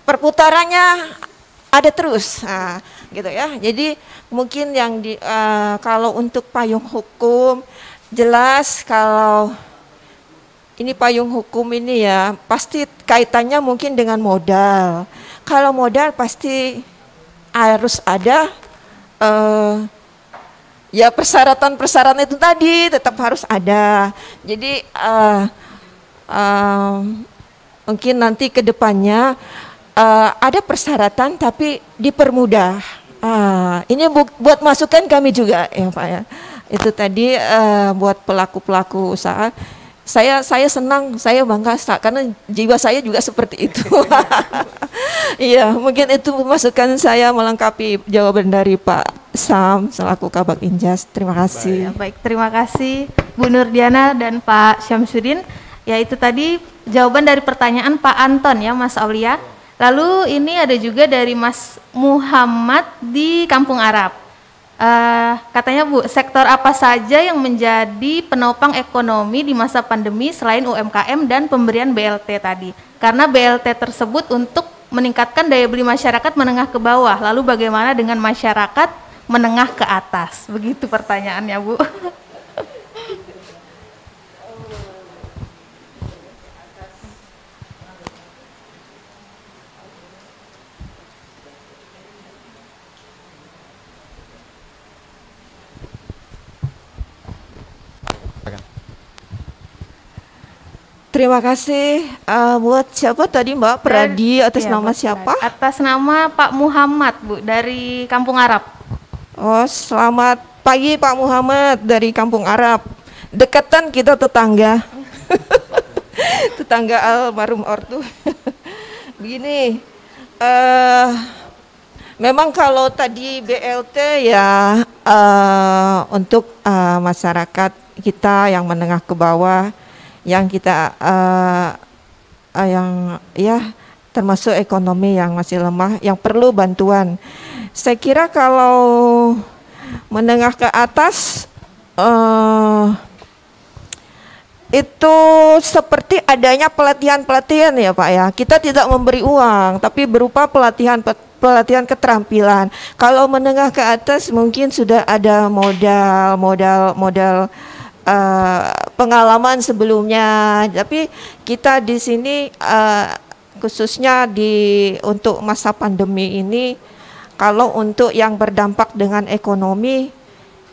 perputarannya ada terus, gitu ya. Jadi mungkin yang kalau untuk payung hukum, jelas kalau ini payung hukum ini ya pasti kaitannya mungkin dengan modal. Kalau modal pasti harus ada ya persyaratan itu tadi tetap harus ada. Jadi mungkin nanti ke depannya ada persyaratan tapi dipermudah. Ini buat masukan kami juga ya Pak ya. Itu tadi buat pelaku-pelaku usaha. Saya senang, saya bangga karena jiwa saya juga seperti itu. Iya, mungkin itu masukan saya melengkapi jawaban dari Pak Sam selaku Kabag Injas. Terima kasih. Baik, terima kasih Bu Nurdiana dan Pak Syamsuddin. Ya, itu tadi jawaban dari pertanyaan Pak Anton ya Mas Aulia. Lalu ini ada juga dari Mas Muhammad di Kampung Arab. Katanya Bu, sektor apa saja yang menjadi penopang ekonomi di masa pandemi selain UMKM dan pemberian BLT tadi? Karena BLT tersebut untuk meningkatkan daya beli masyarakat menengah ke bawah, lalu bagaimana dengan masyarakat menengah ke atas? Begitu pertanyaannya Bu. Terima kasih buat siapa tadi Mbak Pradi atas nama siapa? Atas nama Pak Muhammad Bu dari Kampung Arab. Oh, selamat pagi Pak Muhammad dari Kampung Arab. Dekatan kita tetangga. Tetangga almarhum ortu. Begini, memang kalau tadi BLT ya untuk masyarakat kita yang menengah ke bawah, yang kita yang ya termasuk ekonomi yang masih lemah, yang perlu bantuan. Saya kira kalau menengah ke atas itu seperti adanya pelatihan ya Pak ya. Kita tidak memberi uang, tapi berupa pelatihan keterampilan. Kalau menengah ke atas mungkin sudah ada modal pengalaman sebelumnya. Tapi kita di sini khususnya untuk masa pandemi ini, kalau untuk yang berdampak dengan ekonomi,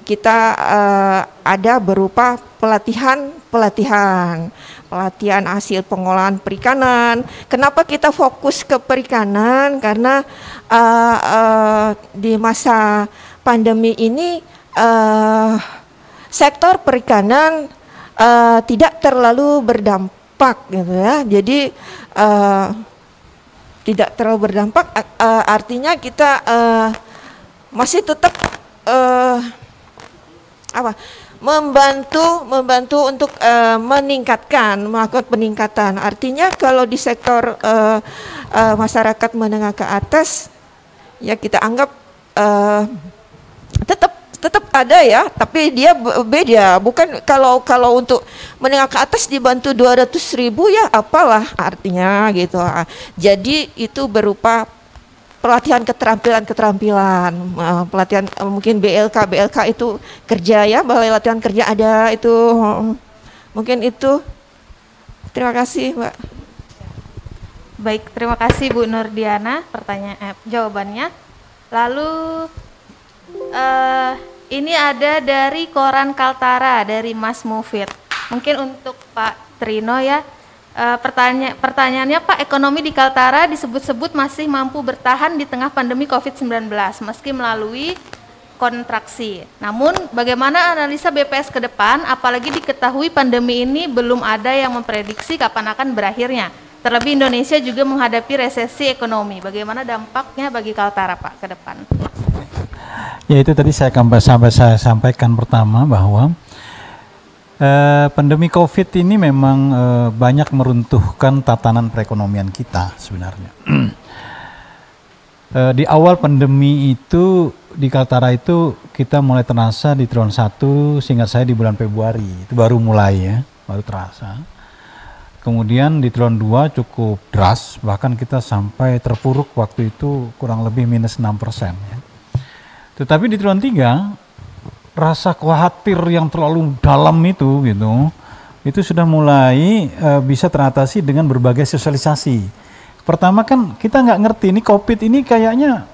kita ada berupa pelatihan hasil pengolahan perikanan. Kenapa kita fokus ke perikanan? Karena di masa pandemi ini sektor perikanan tidak terlalu berdampak gitu ya. Jadi tidak terlalu berdampak artinya kita masih tetap membantu untuk melakukan peningkatan. Artinya kalau di sektor masyarakat menengah ke atas, ya kita anggap tetap ada ya, tapi dia beda. Bukan kalau untuk menengah ke atas dibantu 200.000 ya apalah artinya gitu. Jadi itu berupa pelatihan keterampilan, pelatihan mungkin BLK itu kerja ya, balai latihan kerja ada itu, mungkin itu. Terima kasih, Mbak. Baik, terima kasih Bu Nurdiana jawabannya. Lalu ini ada dari Koran Kaltara dari Mas Mufid. Mungkin untuk Pak Trino ya. Pertanyaannya, Pak, ekonomi di Kaltara disebut-sebut masih mampu bertahan di tengah pandemi COVID-19 meski melalui kontraksi. Namun bagaimana analisa BPS ke depan, apalagi diketahui pandemi ini belum ada yang memprediksi kapan akan berakhirnya. Terlebih Indonesia juga menghadapi resesi ekonomi. Bagaimana dampaknya bagi Kaltara, Pak, ke depan? Ya, itu tadi saya sampaikan pertama bahwa pandemi COVID ini memang banyak meruntuhkan tatanan perekonomian kita sebenarnya. Di awal pandemi itu di Kaltara itu kita mulai terasa di triwulan 1, seingat saya di bulan Februari itu baru mulai ya, baru terasa. Kemudian di triwulan 2 cukup deras, bahkan kita sampai terpuruk waktu itu kurang lebih minus 6% ya. Tetapi di triwulan 3 rasa khawatir yang terlalu dalam itu sudah mulai bisa teratasi dengan berbagai sosialisasi. Pertama kan kita nggak ngerti ini COVID ini kayaknya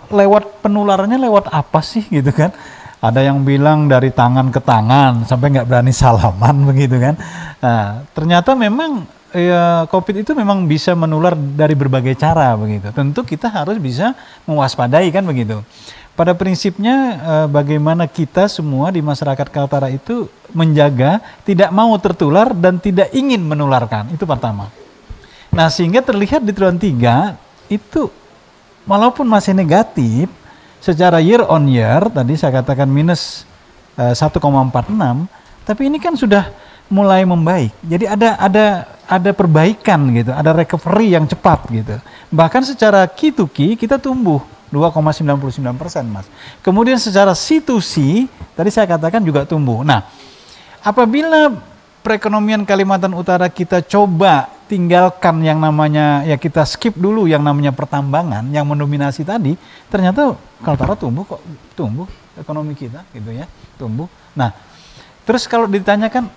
penularannya lewat apa sih gitu kan. Ada yang bilang dari tangan ke tangan sampai nggak berani salaman begitu kan. Nah, ternyata memang ya, COVID itu memang bisa menular dari berbagai cara begitu. Tentu kita harus bisa mewaspadai kan begitu. Pada prinsipnya bagaimana kita semua di masyarakat Kaltara itu menjaga tidak mau tertular dan tidak ingin menularkan, itu pertama. Nah sehingga terlihat di triwulan 3 itu walaupun masih negatif secara year on year, tadi saya katakan minus 1,46, tapi ini kan sudah mulai membaik. Jadi ada perbaikan gitu, ada recovery yang cepat gitu. Bahkan secara Q2Q kita tumbuh 2,99%, Mas. Kemudian secara C2C, tadi saya katakan juga tumbuh. Nah, apabila perekonomian Kalimantan Utara kita coba tinggalkan yang namanya, ya kita skip dulu yang namanya pertambangan, yang mendominasi tadi, ternyata Kaltara tumbuh ekonomi kita, gitu ya, tumbuh. Nah, terus kalau ditanyakan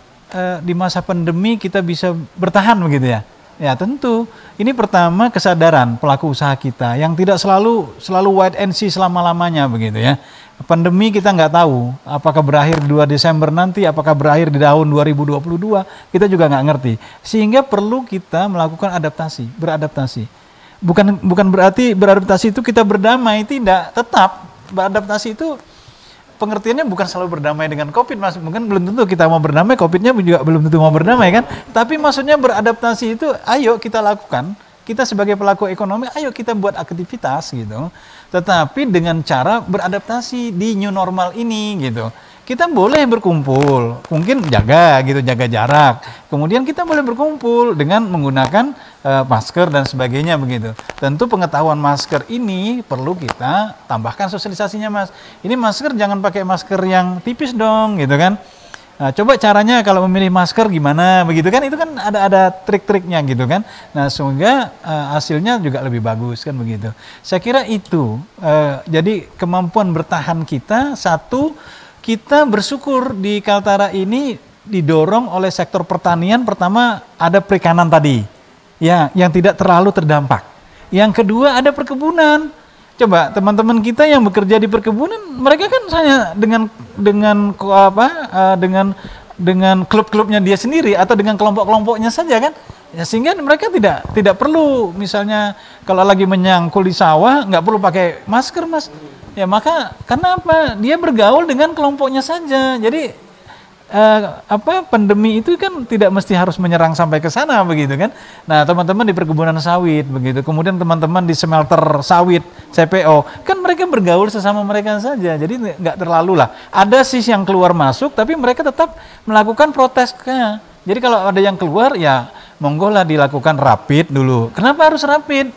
di masa pandemi kita bisa bertahan begitu ya? Ya tentu, ini pertama kesadaran pelaku usaha kita yang tidak selalu wait and see selama-lamanya begitu ya. Pandemi kita nggak tahu apakah berakhir 2 Desember nanti, apakah berakhir di tahun 2022, kita juga nggak ngerti. Sehingga perlu kita melakukan beradaptasi. Bukan berarti beradaptasi itu kita berdamai, tidak. Tetap beradaptasi itu pengertiannya bukan selalu berdamai dengan COVID, Mas. Mungkin belum tentu kita mau berdamai, COVID-nya juga belum tentu mau berdamai kan. Tapi maksudnya beradaptasi itu ayo kita lakukan. Kita sebagai pelaku ekonomi, ayo kita buat aktivitas gitu. Tetapi dengan cara beradaptasi di new normal ini gitu. Kita boleh berkumpul, mungkin jaga jarak. Kemudian kita boleh berkumpul dengan menggunakan masker dan sebagainya begitu. Tentu pengetahuan masker ini perlu kita tambahkan sosialisasinya, Mas. Ini masker jangan pakai masker yang tipis dong gitu kan. Nah, coba caranya kalau memilih masker gimana begitu kan, itu kan ada trik-triknya gitu kan. Nah, semoga hasilnya juga lebih bagus kan begitu. Saya kira itu jadi kemampuan bertahan kita, satu, kita bersyukur di Kaltara ini didorong oleh sektor pertanian. Pertama ada perikanan tadi, ya, yang tidak terlalu terdampak. Yang kedua ada perkebunan. Coba teman-teman kita yang bekerja di perkebunan, mereka kan hanya dengan klub-klubnya dia sendiri atau dengan kelompok-kelompoknya saja kan. Ya, sehingga mereka tidak perlu, misalnya kalau lagi menyangkul di sawah nggak perlu pakai masker, Mas. Ya maka karena apa? Dia bergaul dengan kelompoknya saja. Jadi pandemi itu kan tidak mesti harus menyerang sampai ke sana begitu kan. Nah, teman-teman di perkebunan sawit begitu. Kemudian teman-teman di smelter sawit, CPO, kan mereka bergaul sesama mereka saja. Jadi nggak terlalu lah. Ada sih yang keluar masuk tapi mereka tetap melakukan protesnya. Jadi kalau ada yang keluar ya monggo lah dilakukan rapid dulu. Kenapa harus rapid?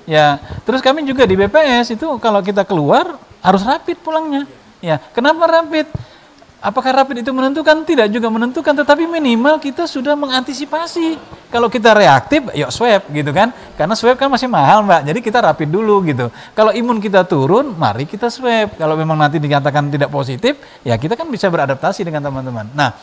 Ya, terus kami juga di BPS itu kalau kita keluar harus rapid pulangnya. Ya, kenapa rapid? Apakah rapid itu menentukan? Tidak juga menentukan, tetapi minimal kita sudah mengantisipasi. Kalau kita reaktif, yuk swab gitu kan. Karena swab kan masih mahal, Mbak. Jadi kita rapid dulu gitu. Kalau imun kita turun, mari kita swab. Kalau memang nanti dinyatakan tidak positif, ya kita kan bisa beradaptasi dengan teman-teman. Nah,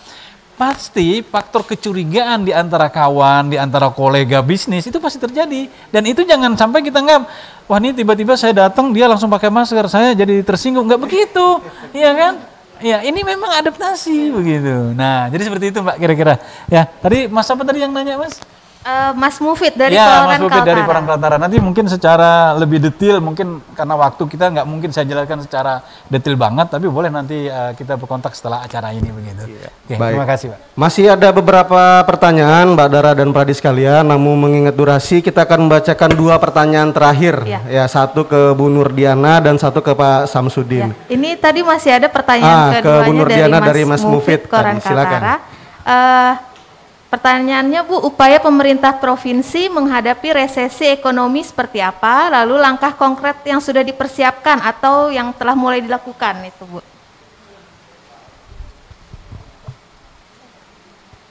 pasti faktor kecurigaan di antara kawan, di antara kolega bisnis itu pasti terjadi. Dan itu jangan sampai kita nganggap, wah ini tiba-tiba saya datang dia langsung pakai masker, saya jadi tersinggung. Nggak begitu, iya kan? Ya ini memang adaptasi begitu. Nah jadi seperti itu Mbak kira-kira. Ya tadi Mas apa tadi yang nanya Mas? Mas Mufid dari ya, Koran Mas Mufid Kaltara. dari Koran Kaltara. Nanti mungkin secara lebih detail, mungkin karena waktu kita nggak mungkin saya jelaskan secara detail banget, tapi boleh nanti kita berkontak setelah acara ini begitu. Oke, baik. Terima kasih Pak. Masih ada beberapa pertanyaan Mbak Dara dan Pradi sekalian, namun mengingat durasi kita akan membacakan 2 pertanyaan terakhir. Ya, satu ke Bu Nurdiana dan satu ke Pak Samsudin. Ya. Ini tadi masih ada pertanyaan ke Bu Nurdiana dari Mas Mufid. Koran Silakan. Kaltara. Pertanyaannya Bu, upaya pemerintah provinsi menghadapi resesi ekonomi seperti apa? Lalu langkah konkret yang sudah dipersiapkan atau yang telah mulai dilakukan itu Bu.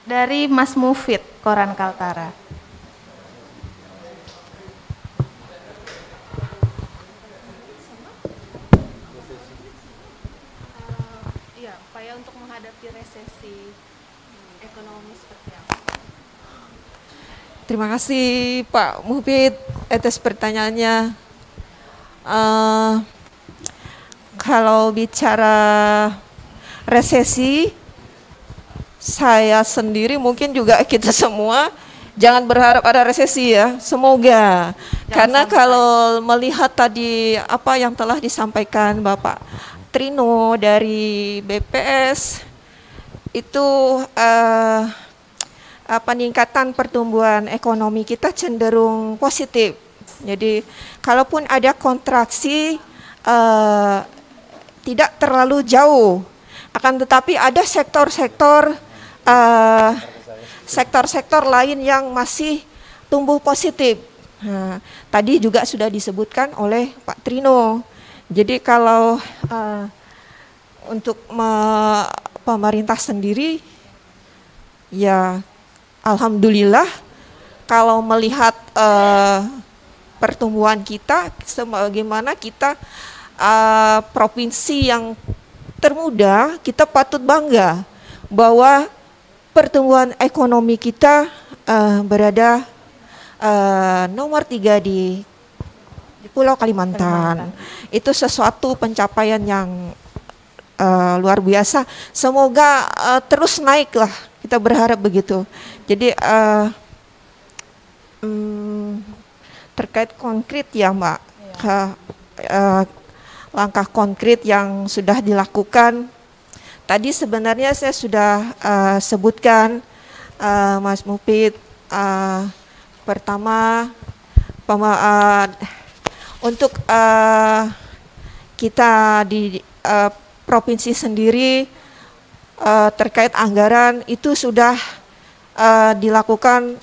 Dari Mas Mufid, Koran Kaltara. Iya, upaya untuk menghadapi resesi ekonomi seperti apa? Terima kasih Pak Mufid atas pertanyaannya. Kalau bicara resesi, saya sendiri mungkin juga kita semua jangan berharap ada resesi ya, semoga. Karena kalau melihat tadi apa yang telah disampaikan Bapak Trino dari BPS, itu peningkatan pertumbuhan ekonomi kita cenderung positif. Jadi kalaupun ada kontraksi tidak terlalu jauh, akan tetapi ada sektor-sektor lain yang masih tumbuh positif. Nah, tadi juga sudah disebutkan oleh Pak Trino. Jadi kalau untuk pemerintah sendiri, ya alhamdulillah kalau melihat pertumbuhan kita, sebagaimana kita provinsi yang termuda, kita patut bangga bahwa pertumbuhan ekonomi kita berada nomor 3 di Pulau Kalimantan. Itu sesuatu pencapaian yang luar biasa. Semoga terus naik lah, kita berharap begitu. Jadi terkait konkret ya Mbak, langkah konkret yang sudah dilakukan. Tadi sebenarnya saya sudah sebutkan Mas Mufid, pertama untuk kita di provinsi sendiri terkait anggaran itu sudah dilakukan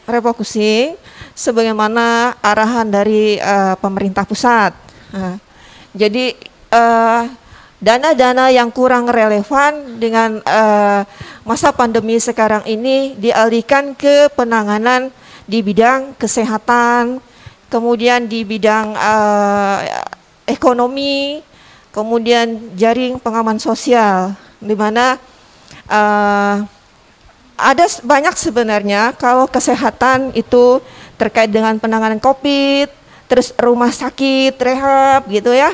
refocusing sebagaimana arahan dari pemerintah pusat. Jadi dana-dana yang kurang relevan dengan masa pandemi sekarang ini dialihkan ke penanganan di bidang kesehatan, kemudian di bidang ekonomi, kemudian jaring pengaman sosial. di mana ada banyak sebenarnya kalau kesehatan itu terkait dengan penanganan COVID, terus rumah sakit, rehab gitu ya.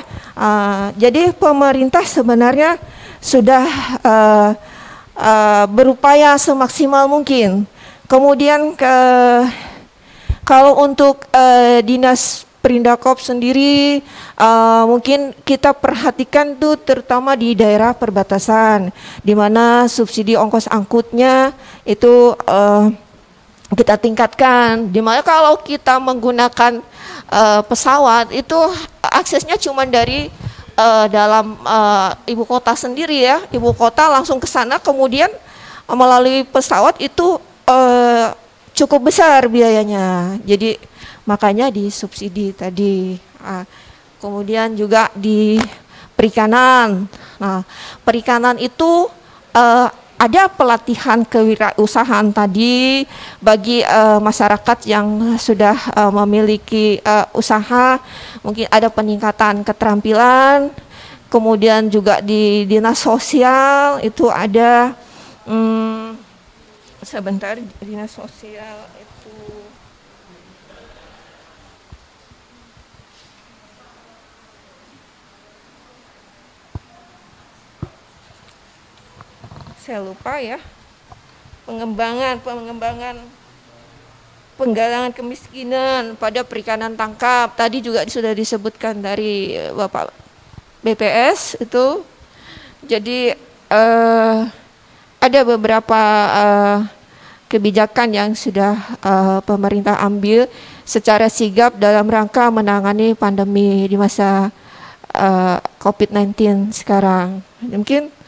Jadi pemerintah sebenarnya sudah berupaya semaksimal mungkin. Kemudian kalau untuk dinas Perindakop sendiri mungkin kita perhatikan tuh terutama di daerah perbatasan di mana subsidi ongkos angkutnya itu kita tingkatkan, di mana kalau kita menggunakan pesawat itu aksesnya cuma dari dalam ibu kota sendiri ya, ibu kota langsung ke sana, kemudian melalui pesawat itu cukup besar biayanya. Jadi makanya disubsidi tadi. Kemudian juga di perikanan. Nah, perikanan itu ada pelatihan kewirausahaan tadi bagi masyarakat yang sudah memiliki usaha, mungkin ada peningkatan keterampilan. Kemudian juga di dinas sosial itu ada sebentar, dinas sosial itu saya lupa ya, pengembangan penggalangan kemiskinan pada perikanan tangkap tadi juga sudah disebutkan dari Bapak BPS itu. Jadi ada beberapa kebijakan yang sudah pemerintah ambil secara sigap dalam rangka menangani pandemi di masa COVID-19 sekarang. Mungkin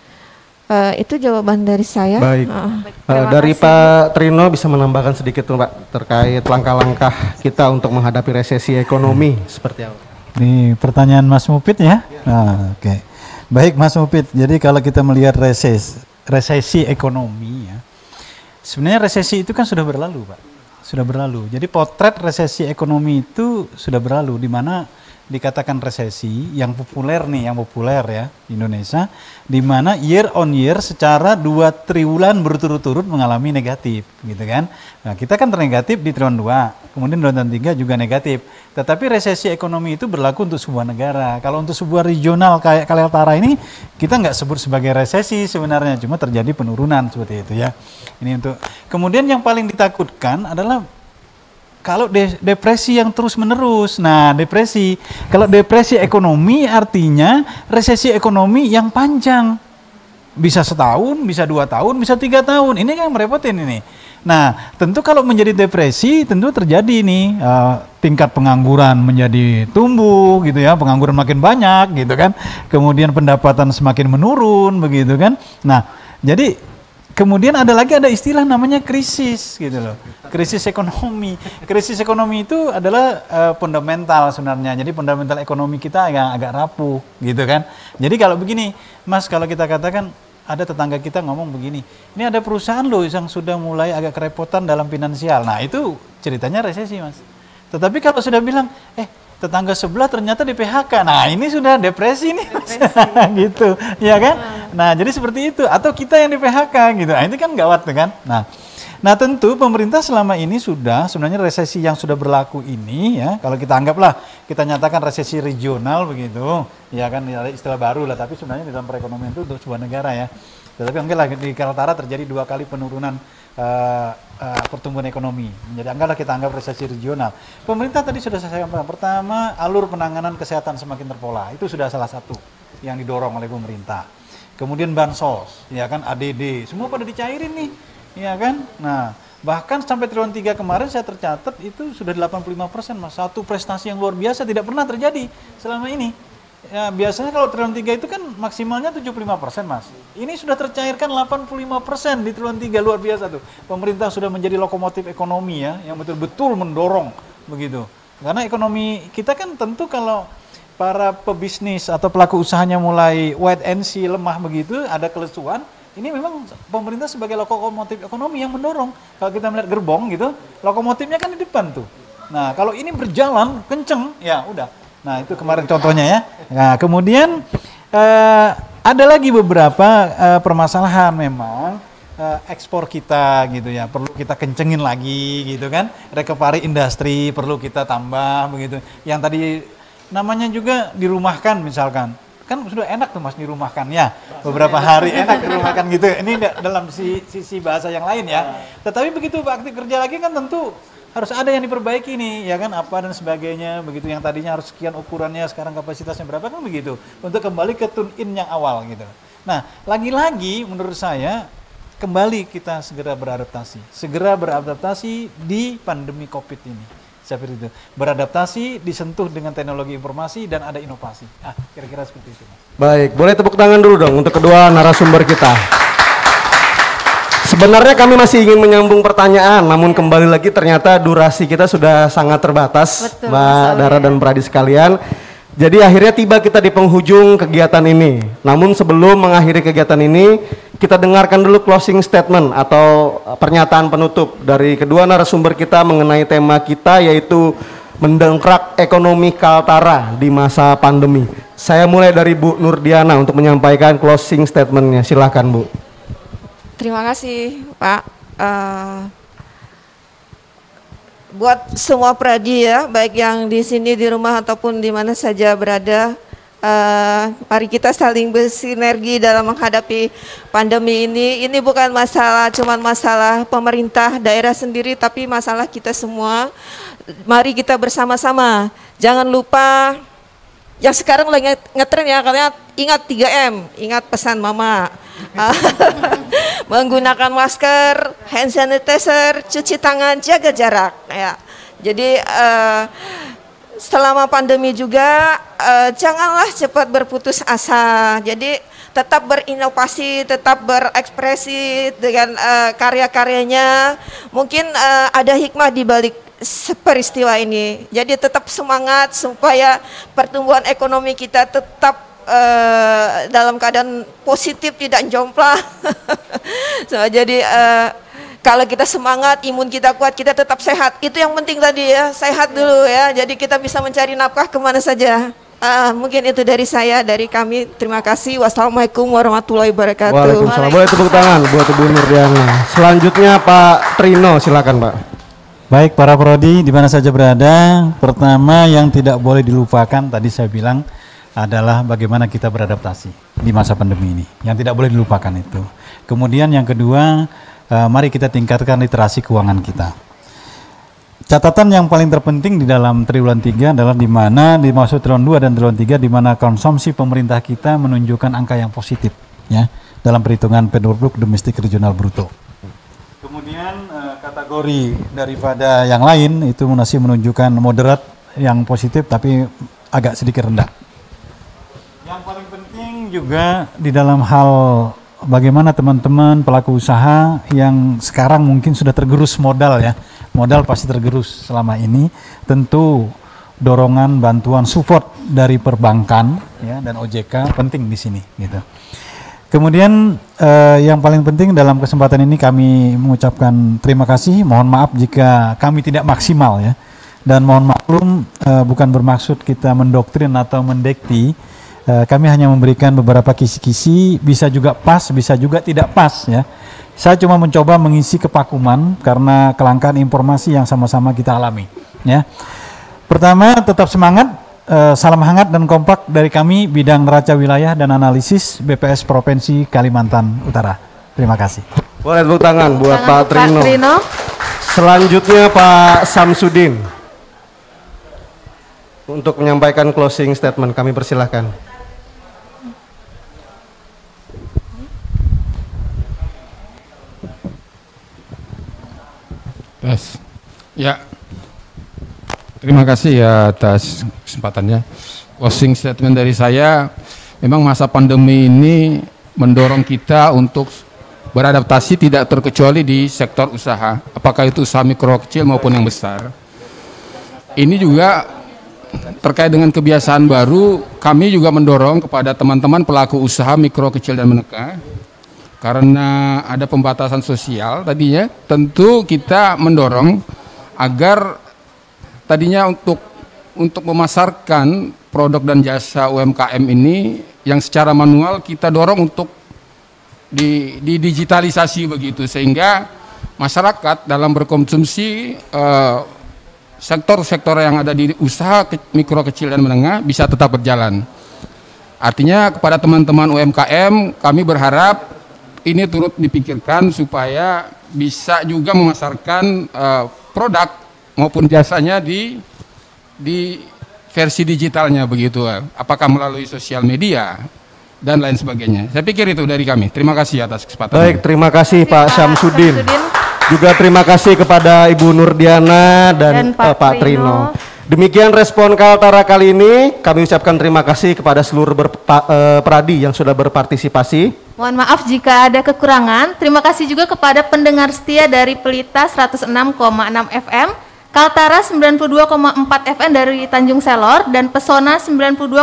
itu jawaban dari saya. Baik. Dari Pak Trino bisa menambahkan sedikit tuh Pak terkait langkah-langkah kita untuk menghadapi resesi ekonomi seperti apa? Ini pertanyaan Mas Mupit ya. Oke. Baik Mas Mupit. Jadi kalau kita melihat resesi ekonomi ya, sebenarnya resesi itu kan sudah berlalu Pak. Sudah berlalu. Jadi potret resesi ekonomi itu sudah berlalu, di mana dikatakan resesi yang populer ya di Indonesia, di mana year on year secara 2 triwulan berturut-turut mengalami negatif gitu kan. Nah, kita kan ternegatif di triwulan 2, kemudian triwulan 3 juga negatif. Tetapi resesi ekonomi itu berlaku untuk sebuah negara. Kalau untuk sebuah regional kayak Kaltara ini kita nggak sebut sebagai resesi sebenarnya, cuma terjadi penurunan seperti itu ya. Ini untuk kemudian yang paling ditakutkan adalah kalau depresi yang terus menerus. Nah, kalau depresi ekonomi artinya resesi ekonomi yang panjang. Bisa setahun, bisa 2 tahun, bisa 3 tahun. Ini kan merepotin ini. Nah, tentu kalau menjadi depresi tentu terjadi nih tingkat pengangguran menjadi tumbuh gitu ya, pengangguran makin banyak gitu kan. Kemudian pendapatan semakin menurun begitu kan. Nah, jadi kemudian ada istilah namanya krisis gitu loh. Krisis ekonomi. Krisis ekonomi itu adalah fundamental sebenarnya. Jadi fundamental ekonomi kita agak rapuh gitu kan. Jadi kalau begini, Mas, kalau kita katakan ada tetangga kita ngomong begini, ini ada perusahaan loh yang sudah mulai agak kerepotan dalam finansial. Nah, itu ceritanya resesi, Mas. Tetapi kalau sudah bilang, tetangga sebelah ternyata di PHK. Nah, ini sudah depresi nih, Mas. Gitu, ya kan? Nah, jadi seperti itu. Atau kita yang di PHK gitu. Nah, itu kan gawat tuh kan? Nah, tentu pemerintah selama ini sebenarnya resesi yang sudah berlaku ini ya, kalau kita anggaplah, kita nyatakan resesi regional begitu, ya kan, istilah baru lah, tapi sebenarnya di dalam perekonomian itu untuk sebuah negara ya. Tetapi anggaplah di Kaltara terjadi 2 kali penurunan pertumbuhan ekonomi. Jadi kita anggap resesi regional. Pemerintah tadi sudah saya sampaikan. Pertama, alur penanganan kesehatan semakin terpola. Itu sudah salah satu yang didorong oleh pemerintah. Kemudian bansos, ya kan, ADD, semua pada dicairin nih, ya kan. Nah, bahkan sampai triwulan 3 kemarin saya tercatat itu sudah 85%, Mas. Satu prestasi yang luar biasa, tidak pernah terjadi selama ini. Ya, biasanya kalau triwulan 3 itu kan maksimalnya 75%, Mas. Ini sudah tercairkan 85% di triwulan 3, luar biasa tuh. Pemerintah sudah menjadi lokomotif ekonomi ya, yang betul-betul mendorong begitu. Karena ekonomi kita kan tentu kalau para pebisnis atau pelaku usahanya mulai wait and see, lemah begitu, ada kelesuan, ini memang pemerintah sebagai lokomotif ekonomi yang mendorong. Kalau kita melihat gerbong gitu, lokomotifnya kan di depan tuh. Nah, kalau ini berjalan kenceng, ya udah. Nah, itu kemarin contohnya ya. Nah, kemudian ada lagi beberapa permasalahan memang ekspor kita gitu ya, perlu kita kencengin lagi gitu kan, recovery industri perlu kita tambah begitu. Yang tadi namanya juga dirumahkan misalkan, kan sudah enak tuh Mas dirumahkan ya, beberapa hari enak dirumahkan gitu. Ini dalam sisi bahasa yang lain ya. Tetapi begitu aktif kerja lagi kan tentu harus ada yang diperbaiki nih, ya kan, apa dan sebagainya begitu. Yang tadinya harus sekian ukurannya, sekarang kapasitasnya berapa kan begitu. Untuk kembali ke tune-in yang awal gitu. Nah, lagi-lagi menurut saya kembali kita segera beradaptasi di pandemi COVID ini. Seperti itu, beradaptasi, disentuh dengan teknologi informasi dan ada inovasi. Kira-kira seperti itu. Baik, boleh tepuk tangan dulu dong untuk kedua narasumber kita. Sebenarnya kami masih ingin menyambung pertanyaan, namun kembali lagi ternyata durasi kita sudah sangat terbatas. Betul, Mbak Dara dan Pradi sekalian. Jadi akhirnya tiba kita di penghujung kegiatan ini. Namun sebelum mengakhiri kegiatan ini, kita dengarkan dulu closing statement atau pernyataan penutup dari kedua narasumber kita mengenai tema kita, yaitu mendongkrak ekonomi Kaltara di masa pandemi. Saya mulai dari Bu Nurdiana untuk menyampaikan closing statementnya. Silakan Bu. Terima kasih Pak. Buat semua pradi ya, baik yang di sini di rumah ataupun di mana saja berada, mari kita saling bersinergi dalam menghadapi pandemi ini. Ini bukan cuman masalah pemerintah daerah sendiri, tapi masalah kita semua. Mari kita bersama-sama. Jangan lupa yang sekarang lagi ngetren ya, kalian ingat 3M, ingat pesan mama. Menggunakan masker, hand sanitizer, cuci tangan, jaga jarak ya. Jadi selama pandemi juga janganlah cepat berputus asa. Jadi tetap berinovasi, tetap berekspresi dengan karya-karyanya. Mungkin ada hikmah di balik peristiwa ini. Jadi tetap semangat supaya pertumbuhan ekonomi kita tetap dalam keadaan positif, tidak jomplang. Jadi kalau kita semangat, imun kita kuat, kita tetap sehat. Itu yang penting tadi ya, sehat dulu ya. Jadi kita bisa mencari nafkah kemana saja. Mungkin itu dari saya, dari kami. Terima kasih. Wassalamualaikum warahmatullahi wabarakatuh. Waalaikumsalam. Boleh tepuk tangan buat Ibu Nurdiana. Selanjutnya Pak Trino, silakan Pak. Baik, para prodi di mana saja berada. Pertama yang tidak boleh dilupakan tadi saya bilang adalah bagaimana kita beradaptasi di masa pandemi ini. Yang tidak boleh dilupakan itu. Kemudian yang kedua, mari kita tingkatkan literasi keuangan kita. Catatan yang paling terpenting di dalam triwulan 3 adalah di mana dimaksud triwulan 2 dan triwulan 3 di mana konsumsi pemerintah kita menunjukkan angka yang positif ya dalam perhitungan produk domestik regional bruto. Kemudian kategori daripada yang lain itu masih menunjukkan moderat yang positif tapi agak sedikit rendah. Yang paling penting juga di dalam hal bagaimana teman-teman pelaku usaha yang sekarang mungkin sudah tergerus modal ya. Modal pasti tergerus selama ini. Tentu dorongan bantuan support dari perbankan ya dan OJK penting di sini gitu. Kemudian yang paling penting dalam kesempatan ini kami mengucapkan terima kasih. Mohon maaf jika kami tidak maksimal ya. Dan mohon maklum bukan bermaksud kita mendoktrin atau mendekti. Kami hanya memberikan beberapa kisi-kisi, bisa juga pas, bisa juga tidak pas ya. Saya cuma mencoba mengisi kepakuman karena kelangkaan informasi yang sama-sama kita alami ya. Pertama, tetap semangat, salam hangat dan kompak dari kami bidang neraca wilayah dan analisis BPS Provinsi Kalimantan Utara. Terima kasih. Boleh tepuk tangan buat Pak Trino. Selanjutnya Pak Samsudin untuk menyampaikan closing statement, kami persilahkan. Ya, terima kasih ya atas kesempatannya. Closing statement dari saya, memang masa pandemi ini mendorong kita untuk beradaptasi tidak terkecuali di sektor usaha, apakah itu usaha mikro kecil maupun yang besar. Ini juga terkait dengan kebiasaan baru, kami juga mendorong kepada teman-teman pelaku usaha mikro kecil dan menengah. Karena ada pembatasan sosial tadinya, tentu kita mendorong agar tadinya untuk memasarkan produk dan jasa UMKM ini yang secara manual kita dorong untuk digitalisasi begitu, sehingga masyarakat dalam berkonsumsi sektor-sektor yang ada di usaha mikro, kecil, dan menengah bisa tetap berjalan. Artinya kepada teman-teman UMKM kami berharap ini turut dipikirkan supaya bisa juga memasarkan produk maupun jasanya di versi digitalnya begitu, apakah melalui sosial media dan lain sebagainya. Saya pikir itu dari kami. Terima kasih atas kesempatan. Baik, terima kasih Pak Syamsuddin. Juga terima kasih kepada Ibu Nurdiana dan Pak Trino. Demikian respon Kaltara kali ini. Kami ucapkan terima kasih kepada seluruh pradi yang sudah berpartisipasi. Mohon maaf jika ada kekurangan. Terima kasih juga kepada pendengar setia dari Pelita 106,6 FM, Kaltara 92,4 FM dari Tanjung Selor, dan Pesona 92,2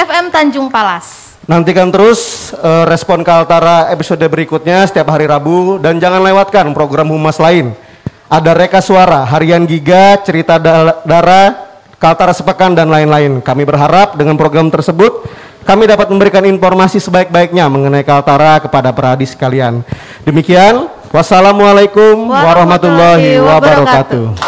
FM Tanjung Palas. Nantikan terus respon Kaltara episode berikutnya setiap hari Rabu, dan jangan lewatkan program Humas lain. Ada Reka Suara, Harian Giga, Cerita Dara, Kaltara Sepekan, dan lain-lain. Kami berharap dengan program tersebut kami dapat memberikan informasi sebaik-baiknya mengenai Kaltara kepada peradi sekalian. Demikian, wassalamualaikum warahmatullahi wabarakatuh.